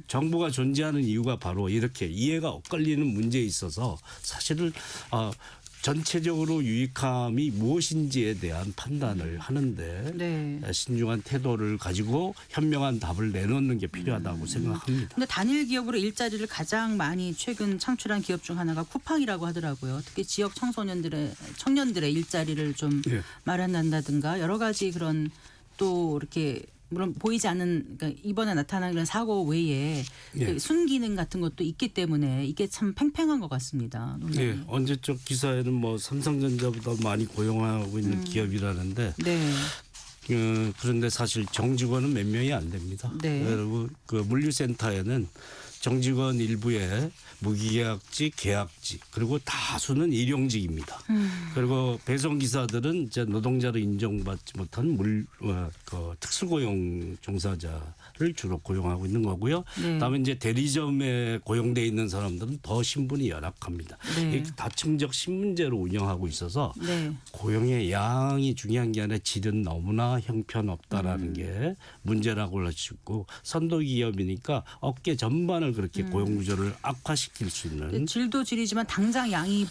정부가 존재하는 이유가 바로 이렇게 이해가 엇갈리는 문제에 있어서 사실은 전체적으로 유익함이 무엇인지에 대한 판단을 하는데 네. 신중한 태도를 가지고 현명한 답을 내놓는 게 필요하다고 생각합니다. 근데 단일 기업으로 일자리를 가장 많이 최근 창출한 기업 중 하나가 쿠팡이라고 하더라고요. 특히 지역 청년들의 일자리를 좀 예. 마련한다든가 여러 가지 그런 또 이렇게 물론 보이지 않는 그러니까 이번에 나타난 그런 사고 외에 예. 그 순기능 같은 것도 있기 때문에 이게 참 팽팽한 것 같습니다. 논란이. 네, 언제적 기사에는 뭐 삼성전자보다 많이 고용하고 있는 기업이라는데 네. 그런데 사실 정직원은 몇 명이 안 됩니다. 네. 그리고 그 물류센터에는 정직원 일부에 무기계약직, 계약직 그리고 다수는 일용직입니다. 그리고 배송 기사들은 이제 노동자로 인정받지 못한 특수고용 종사자를 주로 고용하고 있는 거고요. 네. 그다음에 이제 대리점에 고용돼 있는 사람들은 더 신분이 열악합니다. 네. 이게 다층적 신문제로 운영하고 있어서 네. 고용의 양이 중요한 게 아니라 질은 너무나 형편없다라는 게 문제라고 할 수 있고 선도 기업이니까 업계 전반을 그렇게 고용 구조를 악화시킬 수 있는 질도 질이지만 당장 양이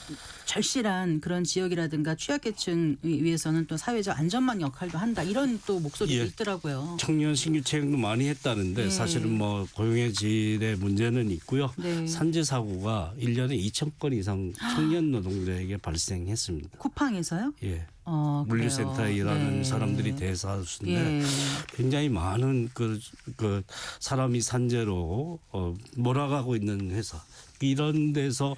절실한 그런 지역이라든가 취약계층 위해서는 또 사회적 안전망 역할도 한다. 이런 또 목소리도 예. 있더라고요. 청년 신규 채용도 많이 했다는데 네. 사실은 뭐 고용의 질의 문제는 있고요. 네. 산재 사고가 1년에 2,000건 이상 청년 노동자에게 발생했습니다. 쿠팡에서요? 예. 그래요. 물류센터에 일하는 네. 사람들이 대다수인데 예. 굉장히 많은 그 사람이 산재로 몰아가고 있는 회사 이런 데서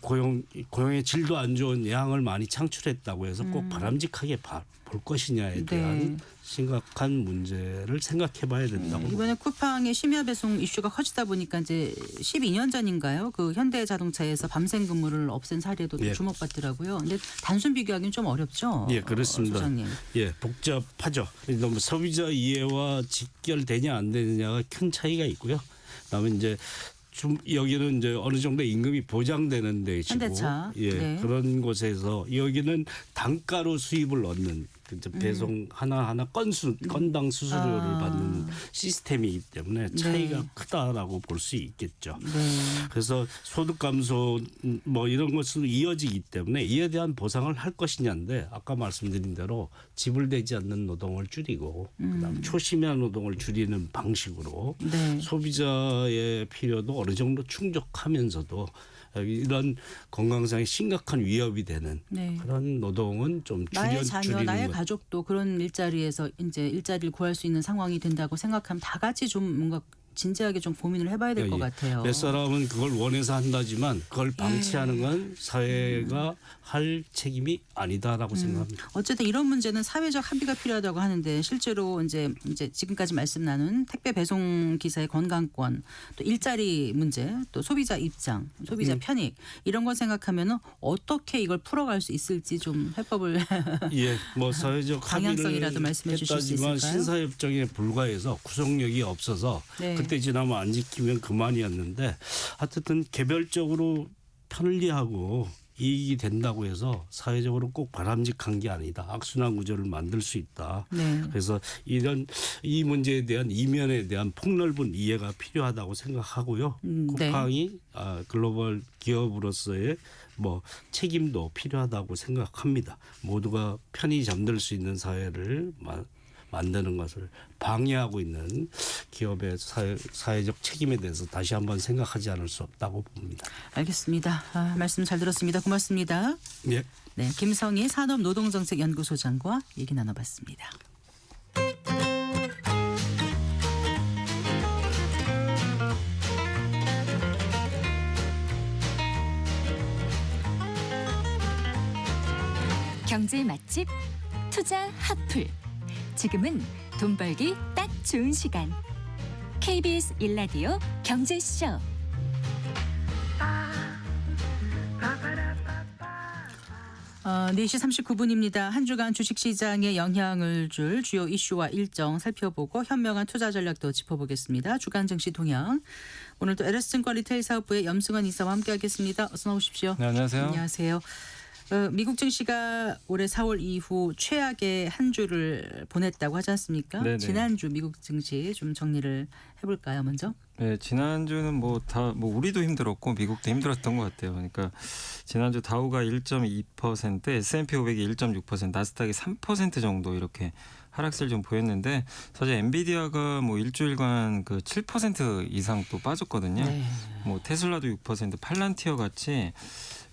고용의 질도 안 좋은 양을 많이 창출했다고 해서 꼭 바람직하게 볼 것이냐에 대한 네. 심각한 문제를 생각해봐야 된다고. 이번에 쿠팡의 심야 배송 이슈가 커지다 보니까 이제 12년 전인가요? 그 현대자동차에서 밤샘 근무를 없앤 사례도 또 예. 주목받더라고요. 근데 단순 비교하기는 좀 어렵죠. 예, 그렇습니다. 소장님. 예, 복잡하죠. 너무 소비자 이해와 직결되냐 안 되느냐가 큰 차이가 있고요. 그다음에 이제 좀 여기는 이제 어느 정도 임금이 보장되는 데이고, 현대차. 예, 네. 그런 곳에서 여기는 단가로 수입을 얻는 이제 배송 하나 건당 수수료를 받는 시스템이기 때문에 차이가 네. 크다라고 볼 수 있겠죠. 네. 그래서 소득 감소 뭐 이런 것으로 이어지기 때문에 이에 대한 보상을 할 것이냐인데 아까 말씀드린 대로 지불되지 않는 노동을 줄이고 그다음 초심야 노동을 줄이는 방식으로 네. 소비자의 필요도 어느 정도 충족하면서도 이런 건강상에 심각한 위협이 되는 네. 그런 노동은 좀 나의 자녀, 줄이는 나의 것. 가족도 그런 일자리에서 이제 일자리를 구할 수 있는 상황이 된다고 생각하면 다 같이 좀 뭔가 진지하게 좀 고민을 해봐야 될 것 같아요. 몇 사람은 그걸 원해서 한다지만 그걸 방치하는 건 사회가 할 책임이 아니다라고 생각합니다. 어쨌든 이런 문제는 사회적 합의가 필요하다고 하는데 실제로 이제 지금까지 말씀 나눈 택배 배송 기사의 건강권, 또 일자리 문제, 또 소비자 입장, 소비자 편익 이런 걸 생각하면은 어떻게 이걸 풀어갈 수 있을지 좀 해법을 예, 뭐 사회적 방향성이라도 합의를 말씀해 주실 수 했다지만 있을까요? 신사협정에 불과해서 구속력이 없어서 네. 그때 지나면 안 지키면 그만이었는데 하여튼 개별적으로 편리하고 이익이 된다고 해서 사회적으로 꼭 바람직한 게 아니다. 악순환 구조를 만들 수 있다. 네. 그래서 이 문제에 대한 이면에 대한 폭넓은 이해가 필요하다고 생각하고요. 네. 쿠팡이 글로벌 기업으로서의 뭐 책임도 필요하다고 생각합니다. 모두가 편히 잠들 수 있는 사회를 만드는 것을 방해하고 있는 기업의 사회적 책임에 대해서 다시 한번 생각하지 않을 수 없다고 봅니다. 알겠습니다. 말씀 잘 들었습니다. 고맙습니다. 예. 네, 김성희 산업노동정책연구소장과 얘기 나눠봤습니다. 경제 맛집 투자 핫플. 지금은 돈 벌기 딱 좋은 시간. KBS 1라디오 경제쇼. 어, 4시 39분입니다. 한 주간 주식시장에 영향을 줄 주요 이슈와 일정 살펴보고 현명한 투자 전략도 짚어보겠습니다. 주간 증시 동향. 오늘도 LS증권 리테일 사업부의 염승환 이사와 함께하겠습니다. 어서 나오십시오. 네, 안녕하세요. 안녕하세요. 미국 증시가 올해 4월 이후 최악의 한 주를 보냈다고 하지 않습니까? 네네. 지난주 미국 증시 좀 정리를 해볼까요, 먼저? 네, 지난주는 뭐 우리도 힘들었고 미국도 힘들었던 것 같아요. 그러니까 지난주 다우가 1.2%, S&P 500이 1.6%, 나스닥이 3% 정도 이렇게 하락세를 좀 보였는데 사실 엔비디아가 뭐 일주일간 그 7% 이상 또 빠졌거든요. 네. 뭐 테슬라도 6%, 팔란티어 같이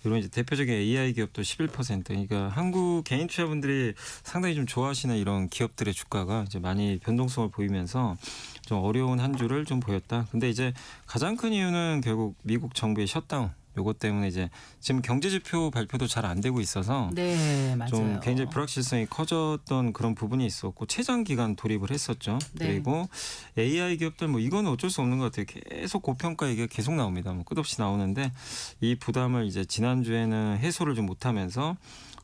이런 이제 대표적인 AI 기업도 11%. 그러니까 한국 개인 투자분들이 상당히 좀 좋아하시는 이런 기업들의 주가가 이제 많이 변동성을 보이면서 좀 어려운 한 주를 좀 보였다. 근데 이제 가장 큰 이유는 결국 미국 정부의 셧다운. 요것 때문에 이제 지금 경제 지표 발표도 잘 안 되고 있어서 네, 맞아요. 좀 굉장히 불확실성이 커졌던 그런 부분이 있었고 최장 기간 돌입을 했었죠. 네. 그리고 AI 기업들 뭐 이거는 어쩔 수 없는 것 같아요. 계속 고평가 얘기가 계속 나옵니다. 뭐 끝없이 나오는데 이 부담을 이제 지난주에는 해소를 좀 못하면서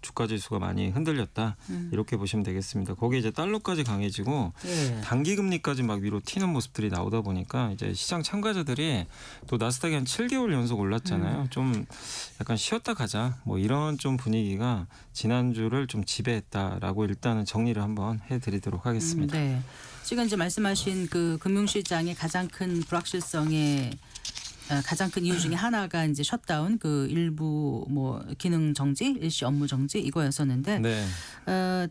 주가 지수가 많이 흔들렸다. 이렇게 보시면 되겠습니다. 거기에 이제 달러까지 강해지고 예. 단기 금리까지 막 위로 튀는 모습들이 나오다 보니까 이제 시장 참가자들이 또 나스닥이 한 7개월 연속 올랐잖아요. 좀 약간 쉬었다 가자. 뭐 이런 좀 분위기가 지난주를 좀 지배했다라고 일단은 정리를 한번 해드리도록 하겠습니다. 네. 지금 이제 말씀하신 그 금융시장의 가장 큰 불확실성의 가장 큰 이유 중에 하나가 이제 셧다운 그 일부 뭐 기능 정지, 일시 업무 정지 이거였었는데 네.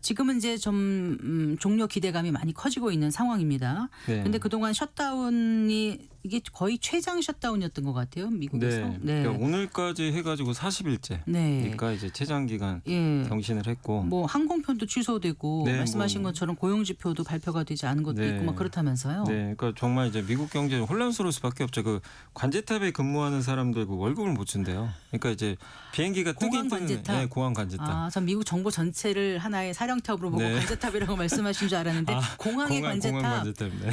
지금은 이제 좀 종료 기대감이 많이 커지고 있는 상황입니다. 네. 근데 그동안 셧다운이 이게 거의 최장 셧다운이었던 것 같아요, 미국에서. 네. 그러니까 오늘까지 해가지고 40일째. 네. 그러니까 이제 최장 기간 예. 경신을 했고. 뭐 항공편도 취소되고 네, 말씀하신 뭐. 것처럼 고용지표도 발표가 되지 않은 것도 네. 있고 막 그렇다면서요. 네, 그러니까 정말 이제 미국 경제 혼란스러울 수밖에 없죠. 그 관제탑에 근무하는 사람들 그 월급을 못 준대요. 그러니까 이제 비행기가 공항 뜨긴 관제탑? 뜨는 네, 공항 관제탑. 아, 전 미국 정보 전체를 하나의 사령탑으로 보고 네. 관제탑이라고 말씀하신 줄 알았는데 공항의 관제탑. 공항 관제탑인데.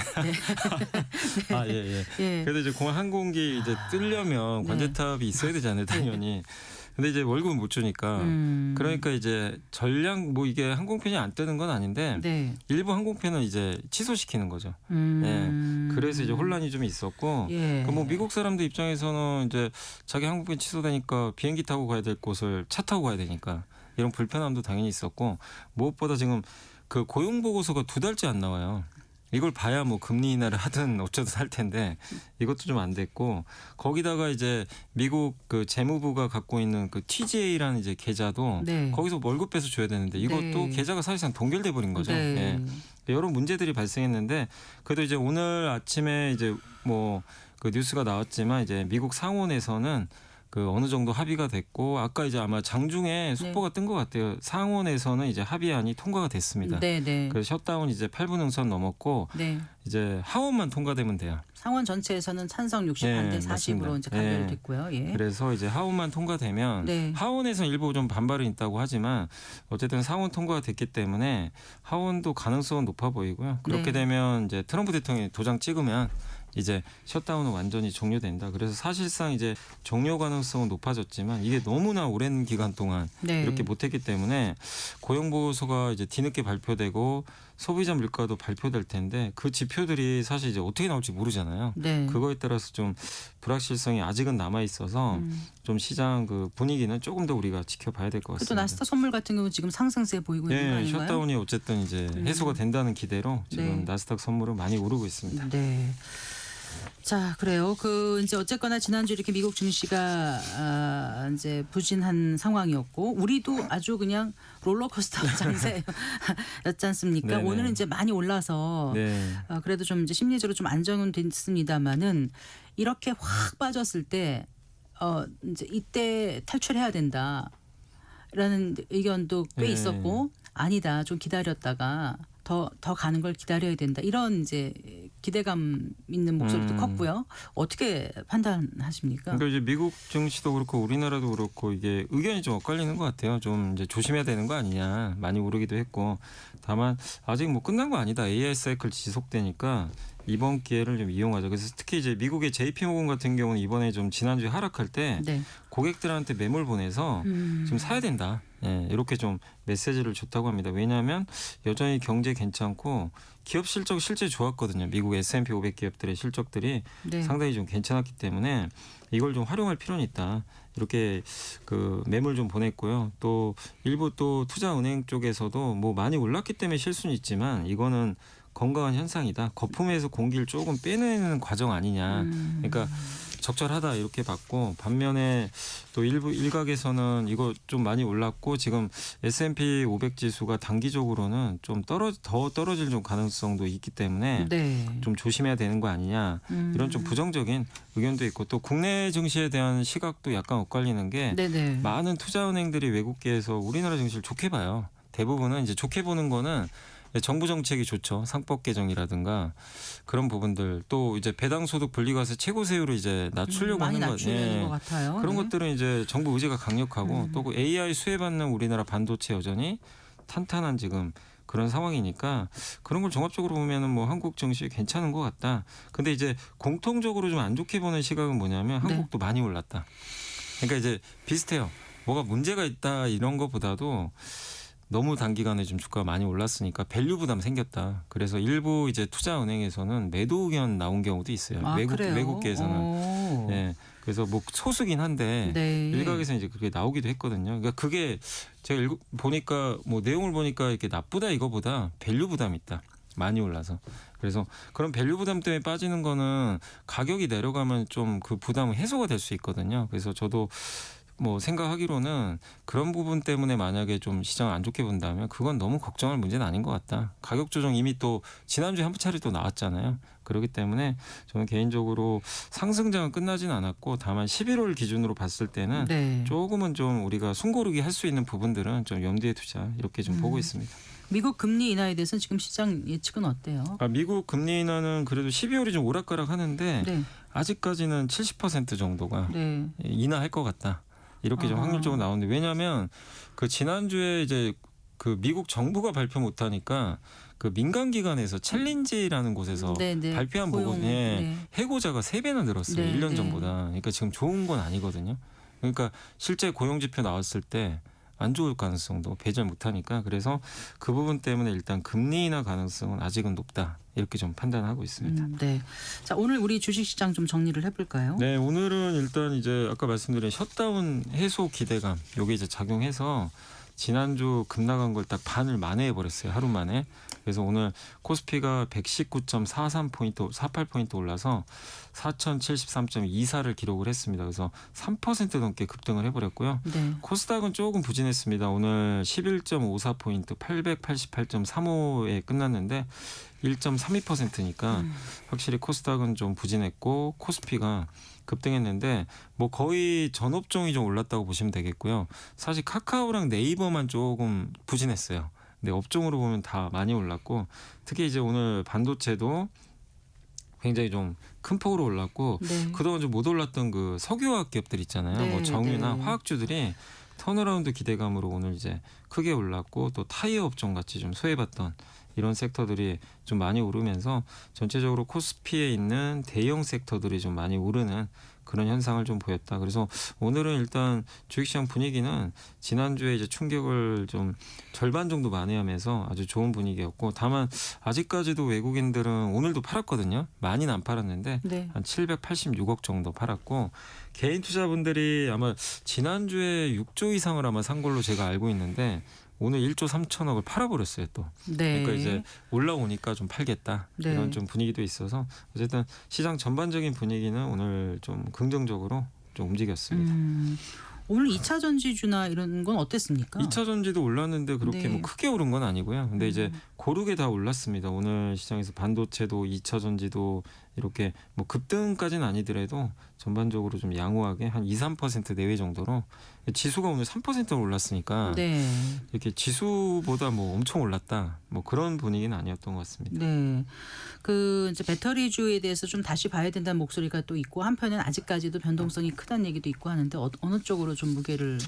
아, 예, 예. 예. 그래도 이제 공항 항공기 이제 뜨려면 네. 관제탑이 있어야 되잖아요, 당연히. 근데 이제 월급을 못 주니까. 그러니까 이제 전량 뭐 이게 항공편이 안 뜨는 건 아닌데 네. 일부 항공편은 이제 취소시키는 거죠. 예. 그래서 이제 혼란이 좀 있었고, 예. 뭐 미국 사람들 입장에서는 이제 자기 항공편 취소되니까 비행기 타고 가야 될 곳을 차 타고 가야 되니까 이런 불편함도 당연히 있었고, 무엇보다 지금 그 고용 보고서가 2달째 안 나와요. 이걸 봐야 뭐 금리 인하를 하든 어쩌든 할 텐데 이것도 좀 안 됐고, 거기다가 이제 미국 그 재무부가 갖고 있는 그 TGA라는 이제 계좌도 네. 거기서 월급 빼서 줘야 되는데 이것도 네. 계좌가 사실상 동결돼 버린 거죠. 네. 예. 여러 문제들이 발생했는데 그래도 이제 오늘 아침에 이제 뭐 그 뉴스가 나왔지만 이제 미국 상원에서는 그 어느 정도 합의가 됐고, 아까 이제 아마 장중에 속보가 뜬 것 같아요. 상원에서는 이제 합의안이 통과가 됐습니다. 네, 네. 그래서 셧다운 이제 8분 응선 넘었고 네. 이제 하원만 통과되면 돼요. 상원 전체에서는 찬성 60 예, 반대 40으로 맞습니다. 이제 가결됐고요. 예. 그래서 이제 하원만 통과되면 네. 하원에서 일부 좀 반발이 있다고 하지만 어쨌든 상원 통과가 됐기 때문에 하원도 가능성은 높아 보이고요. 그렇게 네. 되면 이제 트럼프 대통령이 도장 찍으면 이제 셧다운은 완전히 종료된다. 그래서 사실상 이제 종료 가능성은 높아졌지만 이게 너무나 오랜 기간 동안 네. 이렇게 못했기 때문에 고용 보고서가 이제 뒤늦게 발표되고 소비자 물가도 발표될 텐데 그 지표들이 사실 이제 어떻게 나올지 모르잖아요. 네. 그거에 따라서 좀 불확실성이 아직은 남아 있어서 좀 시장 그 분위기는 조금 더 우리가 지켜봐야 될 것 또 같습니다. 나스닥 선물 같은 경우 지금 상승세 보이고 있는 거 네, 아닌가요? 셧다운이 어쨌든 이제 해소가 된다는 기대로 지금 네. 나스닥 선물은 많이 오르고 있습니다. 네. 자, 그래요. 그 이제 어쨌거나 지난주 이렇게 미국 증시가 이제 부진한 상황이었고 우리도 아주 그냥 롤러코스터 장세였지 않습니까? 네네. 오늘은 이제 많이 올라서 네. 그래도 좀 이제 심리적으로 좀 안정은 됐습니다만은 이렇게 확 빠졌을 때 이제 이때 탈출해야 된다라는 의견도 꽤 네. 있었고 아니다 좀 기다렸다가 더 가는 걸 기다려야 된다 이런 이제 기대감 있는 목소리도 컸고요. 어떻게 판단하십니까? 그러니까 이제 미국 증시도 그렇고 우리나라도 그렇고 이게 의견이 좀 엇갈리는 것 같아요. 좀 이제 조심해야 되는 거 아니냐. 많이 오르기도 했고 다만 아직 뭐 끝난 거 아니다. AI 사이클 지속되니까 이번 기회를 좀 이용하자. 그래서 특히 이제 미국의 JP모건 같은 경우는 이번에 좀 지난주에 하락할 때 네. 고객들한테 매물 보내서 좀 사야 된다. 예, 이렇게 좀 메시지를 줬다고 합니다. 왜냐하면 여전히 경제 괜찮고 기업 실적 실제 좋았거든요. 미국 S&P 500 기업들의 실적들이 네. 상당히 좀 괜찮았기 때문에 이걸 좀 활용할 필요는 있다. 이렇게 그 매물 좀 보냈고요. 또 일부 또 투자은행 쪽에서도 뭐 많이 올랐기 때문에 실수는 있지만 이거는 건강한 현상이다. 거품에서 공기를 조금 빼내는 과정 아니냐. 그러니까 적절하다 이렇게 봤고 반면에 또 일부 일각에서는 이거 좀 많이 올랐고 지금 S&P 500 지수가 단기적으로는 좀 더 떨어질 좀 가능성도 있기 때문에 네. 좀 조심해야 되는 거 아니냐 이런 좀 부정적인 의견도 있고 또 국내 증시에 대한 시각도 약간 엇갈리는 게 네네. 많은 투자은행들이 외국계에서 우리나라 증시를 좋게 봐요. 대부분은 이제 좋게 보는 거는 정부 정책이 좋죠. 상법 개정이라든가 그런 부분들 또 이제 배당 소득 분리과세 최고세율을 이제 낮추려고 많이 하는 것 낮추려는 것 같아요. 그런 네. 것들은 이제 정부 의지가 강력하고 또 그 AI 수혜받는 우리나라 반도체 여전히 탄탄한 지금 그런 상황이니까 그런 걸 종합적으로 보면은 뭐 한국 증시 괜찮은 것 같다. 근데 이제 공통적으로 좀 안 좋게 보는 시각은 뭐냐면 네. 한국도 많이 올랐다. 그러니까 이제 비슷해요. 뭐가 문제가 있다 이런 것보다도 너무 단기간에 좀 주가가 많이 올랐으니까 밸류 부담 생겼다. 그래서 일부 이제 투자은행에서는 매도 의견 나온 경우도 있어요. 아, 그래요? 외국계에서는. 오. 예. 그래서 뭐 소수긴 한데 네. 일각에서 이제 그게 나오기도 했거든요. 그러니까 그게 제가 보니까 뭐 내용을 보니까 이렇게 나쁘다 이거보다 밸류 부담이 있다. 많이 올라서. 그래서 그런 밸류 부담 때문에 빠지는 거는 가격이 내려가면 좀 그 부담은 해소가 될 수 있거든요. 그래서 저도 뭐 생각하기로는 그런 부분 때문에 만약에 좀 시장을 안 좋게 본다면 그건 너무 걱정할 문제는 아닌 것 같다. 가격 조정 이미 또 지난주에 한 차례 또 나왔잖아요. 그렇기 때문에 저는 개인적으로 상승장은 끝나진 않았고 다만 11월 기준으로 봤을 때는 네. 조금은 좀 우리가 숨고르기 할 수 있는 부분들은 좀 염두에 두자 이렇게 좀 보고 있습니다. 미국 금리 인하에 대해서는 지금 시장 예측은 어때요? 미국 금리 인하는 그래도 12월이 좀 오락가락 하는데 네. 아직까지는 70% 정도가 네. 인하할 것 같다. 이렇게 좀 아하. 확률적으로 나오는데 왜냐하면 그 지난주에 이제 그 미국 정부가 발표 못하니까 그 민간 기관에서 챌린지라는 곳에서 네, 네. 발표한 고용, 부분에 네. 해고자가 3배나 늘었어요. 네, 1년 네. 전보다. 그러니까 지금 좋은 건 아니거든요. 그러니까 실제 고용 지표 나왔을 때 안 좋을 가능성도 배제를 못하니까 그래서 그 부분 때문에 일단 금리 인하 가능성은 아직은 높다. 이렇게 좀 판단하고 있습니다. 네. 자, 오늘 우리 주식시장 좀 정리를 해볼까요? 네, 오늘은 일단 이제 아까 말씀드린 셧다운 해소 기대감 요게 이제 작용해서 지난주 급락한 걸 딱 반을 만회해 버렸어요. 하루 만에. 그래서 오늘 코스피가 119.43포인트 48포인트 올라서 4073.24를 기록을 했습니다. 그래서 3% 넘게 급등을 해 버렸고요. 네. 코스닥은 조금 부진했습니다. 오늘 11.54포인트 888.35에 끝났는데 1.32%니까 확실히 코스닥은 좀 부진했고 코스피가 급등했는데 뭐 거의 전 업종이 좀 올랐다고 보시면 되겠고요. 사실 카카오랑 네이버만 조금 부진했어요. 근데 업종으로 보면 다 많이 올랐고 특히 이제 오늘 반도체도 굉장히 좀 큰 폭으로 올랐고 네. 그동안 좀 못 올랐던 그 석유화학 기업들 있잖아요. 네, 뭐 정유나 네. 화학주들이 턴어라운드 기대감으로 오늘 이제 크게 올랐고 또 타이어 업종 같이 좀 소외받던 이런 섹터들이 좀 많이 오르면서 전체적으로 코스피에 있는 대형 섹터들이 좀 많이 오르는 그런 현상을 좀 보였다. 그래서 오늘은 일단 주식시장 분위기는 지난주에 이제 충격을 좀 절반 정도 만회하면서 아주 좋은 분위기였고 다만 아직까지도 외국인들은 오늘도 팔았거든요. 많이는 안 팔았는데 네. 한 786억 정도 팔았고 개인 투자분들이 아마 지난주에 6조 이상을 아마 산 걸로 제가 알고 있는데 오늘 1조 3천억을 팔아버렸어요 또. 네. 그러니까 이제 올라오니까 좀 팔겠다 네. 이런 좀 분위기도 있어서 어쨌든 시장 전반적인 분위기는 오늘 좀 긍정적으로 좀 움직였습니다. 오늘 2차 전지주나 이런 건 어땠습니까? 2차 전지도 올랐는데 그렇게 네. 뭐 크게 오른 건 아니고요. 근데 이제 고르게 다 올랐습니다. 오늘 시장에서 반도체도 2차 전지도 이렇게 뭐 급등까지는 아니더라도 전반적으로 좀 양호하게 한 2, 3% 내외 정도로 지수가 오늘 3% 올랐으니까 네. 이렇게 지수보다 뭐 엄청 올랐다 뭐 그런 분위기는 아니었던 것 같습니다. 네. 그 이제 배터리주에 대해서 좀 다시 봐야 된다는 목소리가 또 있고 한편은 아직까지도 변동성이 크다는 얘기도 있고 하는데 어느 쪽으로 좀 무게를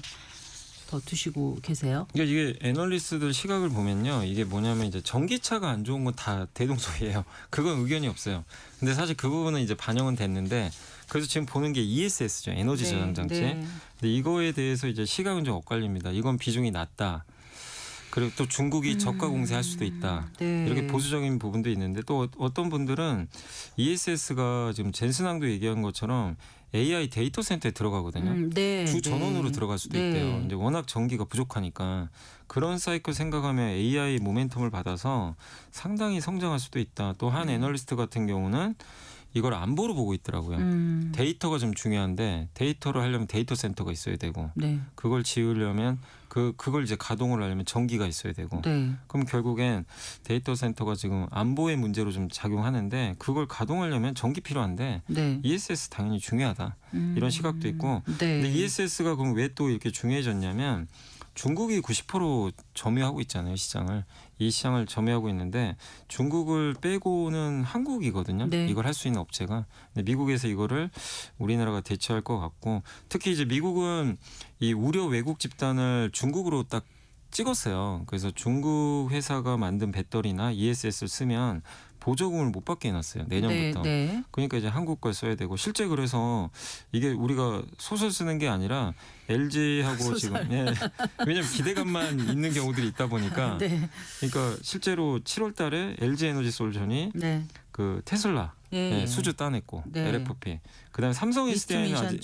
더 두시고 계세요? 그러니까 이게 애널리스트들 시각을 보면요, 이게 뭐냐면 이제 전기차가 안 좋은 건 다 대동소이해요. 그건 의견이 없어요. 근데 사실 그 부분은 이제 반영은 됐는데, 그래서 지금 보는 게 ESS죠, 에너지 저장 장치. 근데 이거에 대해서 이제 시각은 좀 엇갈립니다. 이건 비중이 낮다. 그리고 또 중국이 저가 공세할 수도 있다. 네. 이렇게 보수적인 부분도 있는데, 또 어떤 분들은 ESS가 지금 젠슨왕도 얘기한 것처럼 AI 데이터 센터에 들어가거든요. 네. 주 전원으로 들어갈 수도 네. 있대요. 이제 워낙 전기가 부족하니까 그런 사이클 생각하면 AI 모멘텀을 받아서 상당히 성장할 수도 있다. 또 한 애널리스트 같은 경우는 이걸 안보로 보고 있더라고요. 데이터가 좀 중요한데 데이터를 하려면 데이터 센터가 있어야 되고 네. 그걸 지으려면 그걸 이제 가동을 하려면 전기가 있어야 되고 네. 그럼 결국엔 데이터 센터가 지금 안보의 문제로 좀 작용하는데 그걸 가동하려면 전기 필요한데 네. ESS 당연히 중요하다. 이런 시각도 있고 네. 근데 ESS가 그럼 왜 또 이렇게 중요해졌냐면 중국이 90% 점유하고 있잖아요, 시장을. 이 시장을 점유하고 있는데 중국을 빼고는 한국이거든요. 네. 이걸 할 수 있는 업체가. 근데 미국에서 이거를 우리나라가 대처할 것 같고 특히 이제 미국은 이 우려 왜곡 집단을 중국으로 딱 찍었어요. 그래서 중국 회사가 만든 배터리나 ESS를 쓰면 보조금을 못 받게 해놨어요. 내년부터. 네. 네. 그러니까 이제 한국 걸 써야 되고 실제 그래서 이게 우리가 소설 쓰는 게 아니라 LG하고 지금 왜냐면 기대감만 있는 경우들이 있다 보니까 네. 그러니까 실제로 7월달에 LG 에너지 솔루션이 네. 그 테슬라 예. 수주 따냈고 네. LFP 그다음에 삼성 SDI는 아직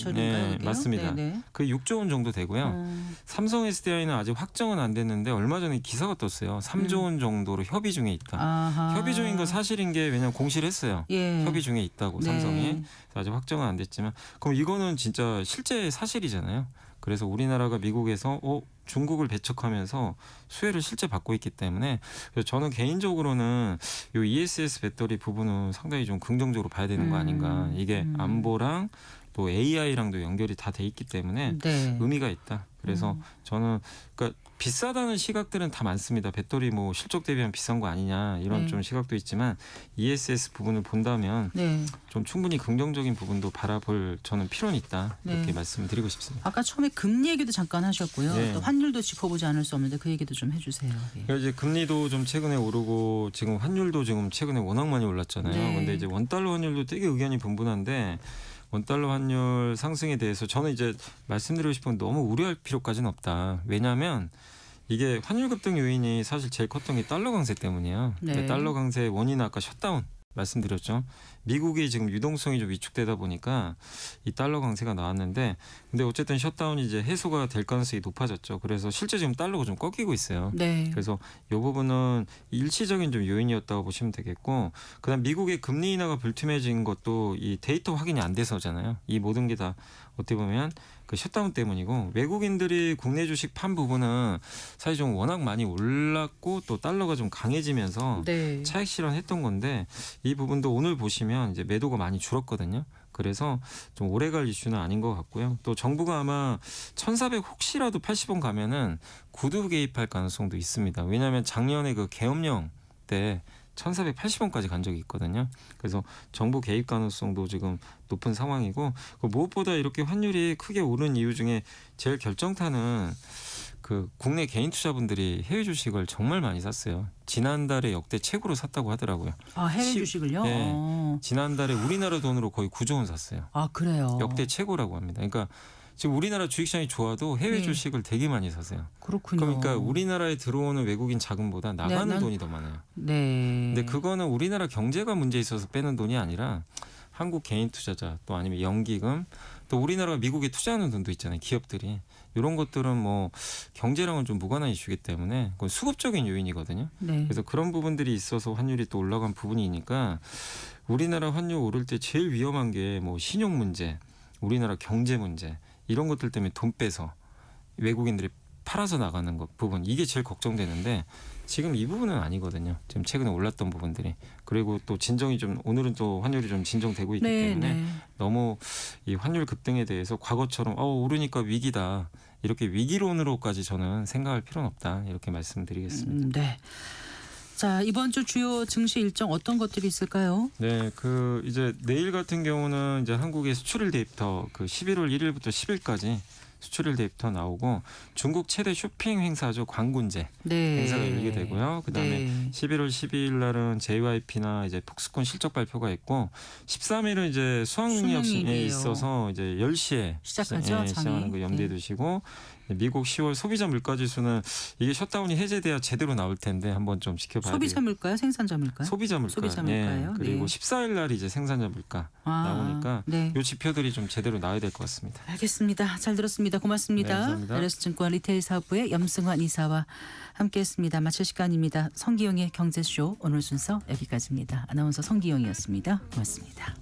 맞습니다. 네. 그 6조 원 정도 되고요. 삼성 SDI는 아직 확정은 안 됐는데 얼마 전에 기사가 떴어요. 3조 원 정도로 협의 중에 있다. 아하. 협의 중인 건 사실인 게 왜냐면 공시를 했어요. 예. 협의 중에 있다고 네. 삼성이 아직 확정은 안 됐지만 그럼 이거는 진짜 실제 사실이잖아요. 그래서 우리나라가 미국에서 중국을 배척하면서 수혜를 실제 받고 있기 때문에 그래서 저는 개인적으로는 이 ESS 배터리 부분은 상당히 좀 긍정적으로 봐야 되는 거 아닌가. 이게 안보랑 또 AI랑도 연결이 다 돼 있기 때문에 네. 의미가 있다. 그래서 저는 그러니까 비싸다는 시각들은 다 많습니다. 배터리 뭐 실적 대비하면 비싼 거 아니냐 이런 네. 좀 시각도 있지만 ESS 부분을 본다면 네. 좀 충분히 긍정적인 부분도 바라볼 저는 필요는 있다 이렇게 네. 말씀드리고 싶습니다. 아까 처음에 금리 얘기도 잠깐 하셨고요. 네. 또 환율도 짚어보지 않을 수 없는데 그 얘기도 좀 해주세요. 예. 그러니까 이제 금리도 좀 최근에 오르고 지금 환율도 지금 최근에 워낙 많이 올랐잖아요. 네. 근데 이제 원달러 환율도 되게 의견이 분분한데 원달러 환율 상승에 대해서 저는 이제 말씀드리고 싶은 건 너무 우려할 필요까지는 없다. 왜냐하면 이게 환율 급등 요인이 사실 제일 컸던 게 달러 강세 때문이에요. 네. 근데 달러 강세의 원인은 아까 셧다운 말씀드렸죠. 미국이 지금 유동성이 좀 위축되다 보니까 이 달러 강세가 나왔는데 근데 어쨌든 셧다운이 이제 해소가 될 가능성이 높아졌죠. 그래서 실제 지금 달러가 좀 꺾이고 있어요. 네. 그래서 이 부분은 일시적인 좀 요인이었다고 보시면 되겠고 그다음 미국의 금리 인하가 불투명해진 것도 이 데이터 확인이 안 돼서잖아요. 이 모든 게 다 어떻게 보면 그 셧다운 때문이고 외국인들이 국내 주식 판 부분은 사실 좀 워낙 많이 올랐고 또 달러가 좀 강해지면서 네. 차익 실현했던 건데 이 부분도 오늘 보시면 이제 매도가 많이 줄었거든요. 그래서 좀 오래갈 이슈는 아닌 것 같고요. 또 정부가 아마 1,400 혹시라도 80원 가면은 구두 개입할 가능성도 있습니다. 왜냐하면 작년에 그 계엄령 때 1,480원까지 간 적이 있거든요. 그래서 정부 개입 가능성도 지금 높은 상황이고 무엇보다 이렇게 환율이 크게 오른 이유 중에 제일 결정타는 그 국내 개인 투자분들이 해외 주식을 정말 많이 샀어요. 지난달에 역대 최고로 샀다고 하더라고요. 아 해외 주식을요? 네. 지난달에 우리나라 돈으로 거의 9조 원 샀어요. 아 그래요. 역대 최고라고 합니다. 그러니까 지금 우리나라 주식시장이 좋아도 해외 네. 주식을 되게 많이 사세요. 그렇군요. 그러니까 우리나라에 들어오는 외국인 자금보다 나가는 네, 돈이 더 많아요. 네. 근데 그거는 우리나라 경제가 문제 있어서 빼는 돈이 아니라 한국 개인 투자자 또 아니면 연기금 또 우리나라가 미국에 투자하는 돈도 있잖아요. 기업들이. 이런 것들은 뭐 경제랑은 좀 무관한 이슈이기 때문에 그건 수급적인 요인이거든요. 네. 그래서 그런 부분들이 있어서 환율이 또 올라간 부분이니까 우리나라 환율 오를 때 제일 위험한 게 뭐 신용 문제, 우리나라 경제 문제 이런 것들 때문에 돈 빼서 외국인들이 팔아서 나가는 것 부분 이게 제일 걱정되는데 지금 이 부분은 아니거든요. 지금 최근에 올랐던 부분들이 그리고 또 진정이 좀 오늘은 또 환율이 좀 진정되고 있기 네, 때문에 네. 너무 이 환율 급등에 대해서 과거처럼 오르니까 위기다 이렇게 위기론으로까지 저는 생각할 필요는 없다 이렇게 말씀드리겠습니다. 네. 자 이번 주 주요 증시 일정 어떤 것들이 있을까요? 네, 그 이제 내일 같은 경우는 이제 한국의 수출일 데이터 그 11월 1일부터 10일까지 수출일 데이터 나오고 중국 최대 쇼핑 행사죠. 광군제 네. 행사가 열리게 되고요. 그다음에 네. 11월 12일 날은 JYP나 이제 폭스콘 실적 발표가 있고 13일은 이제 수학능력에 수능이에요. 있어서 이제 10시에 시작하죠, 시작하는 거 염두에 네. 두시고 미국 10월 소비자 물가 지수는 이게 셧다운이 해제돼야 제대로 나올 텐데 한번 좀 지켜봐야 소비자 돼요. 물가요, 생산자 물가요? 소비자 물가. 소비자 물가요? 그리고 네. 14일 날 이제 생산자 물가 나오니까 네. 이 지표들이 좀 제대로 나와야 될 것 같습니다. 알겠습니다. 잘 들었습니다. 고맙습니다. 네, 감사합니다. LS증권 리테일 사업부의 염승환 이사와 함께했습니다. 마칠 시간입니다. 성기영의 경제쇼 오늘 순서 여기까지입니다. 아나운서 성기영이었습니다. 고맙습니다.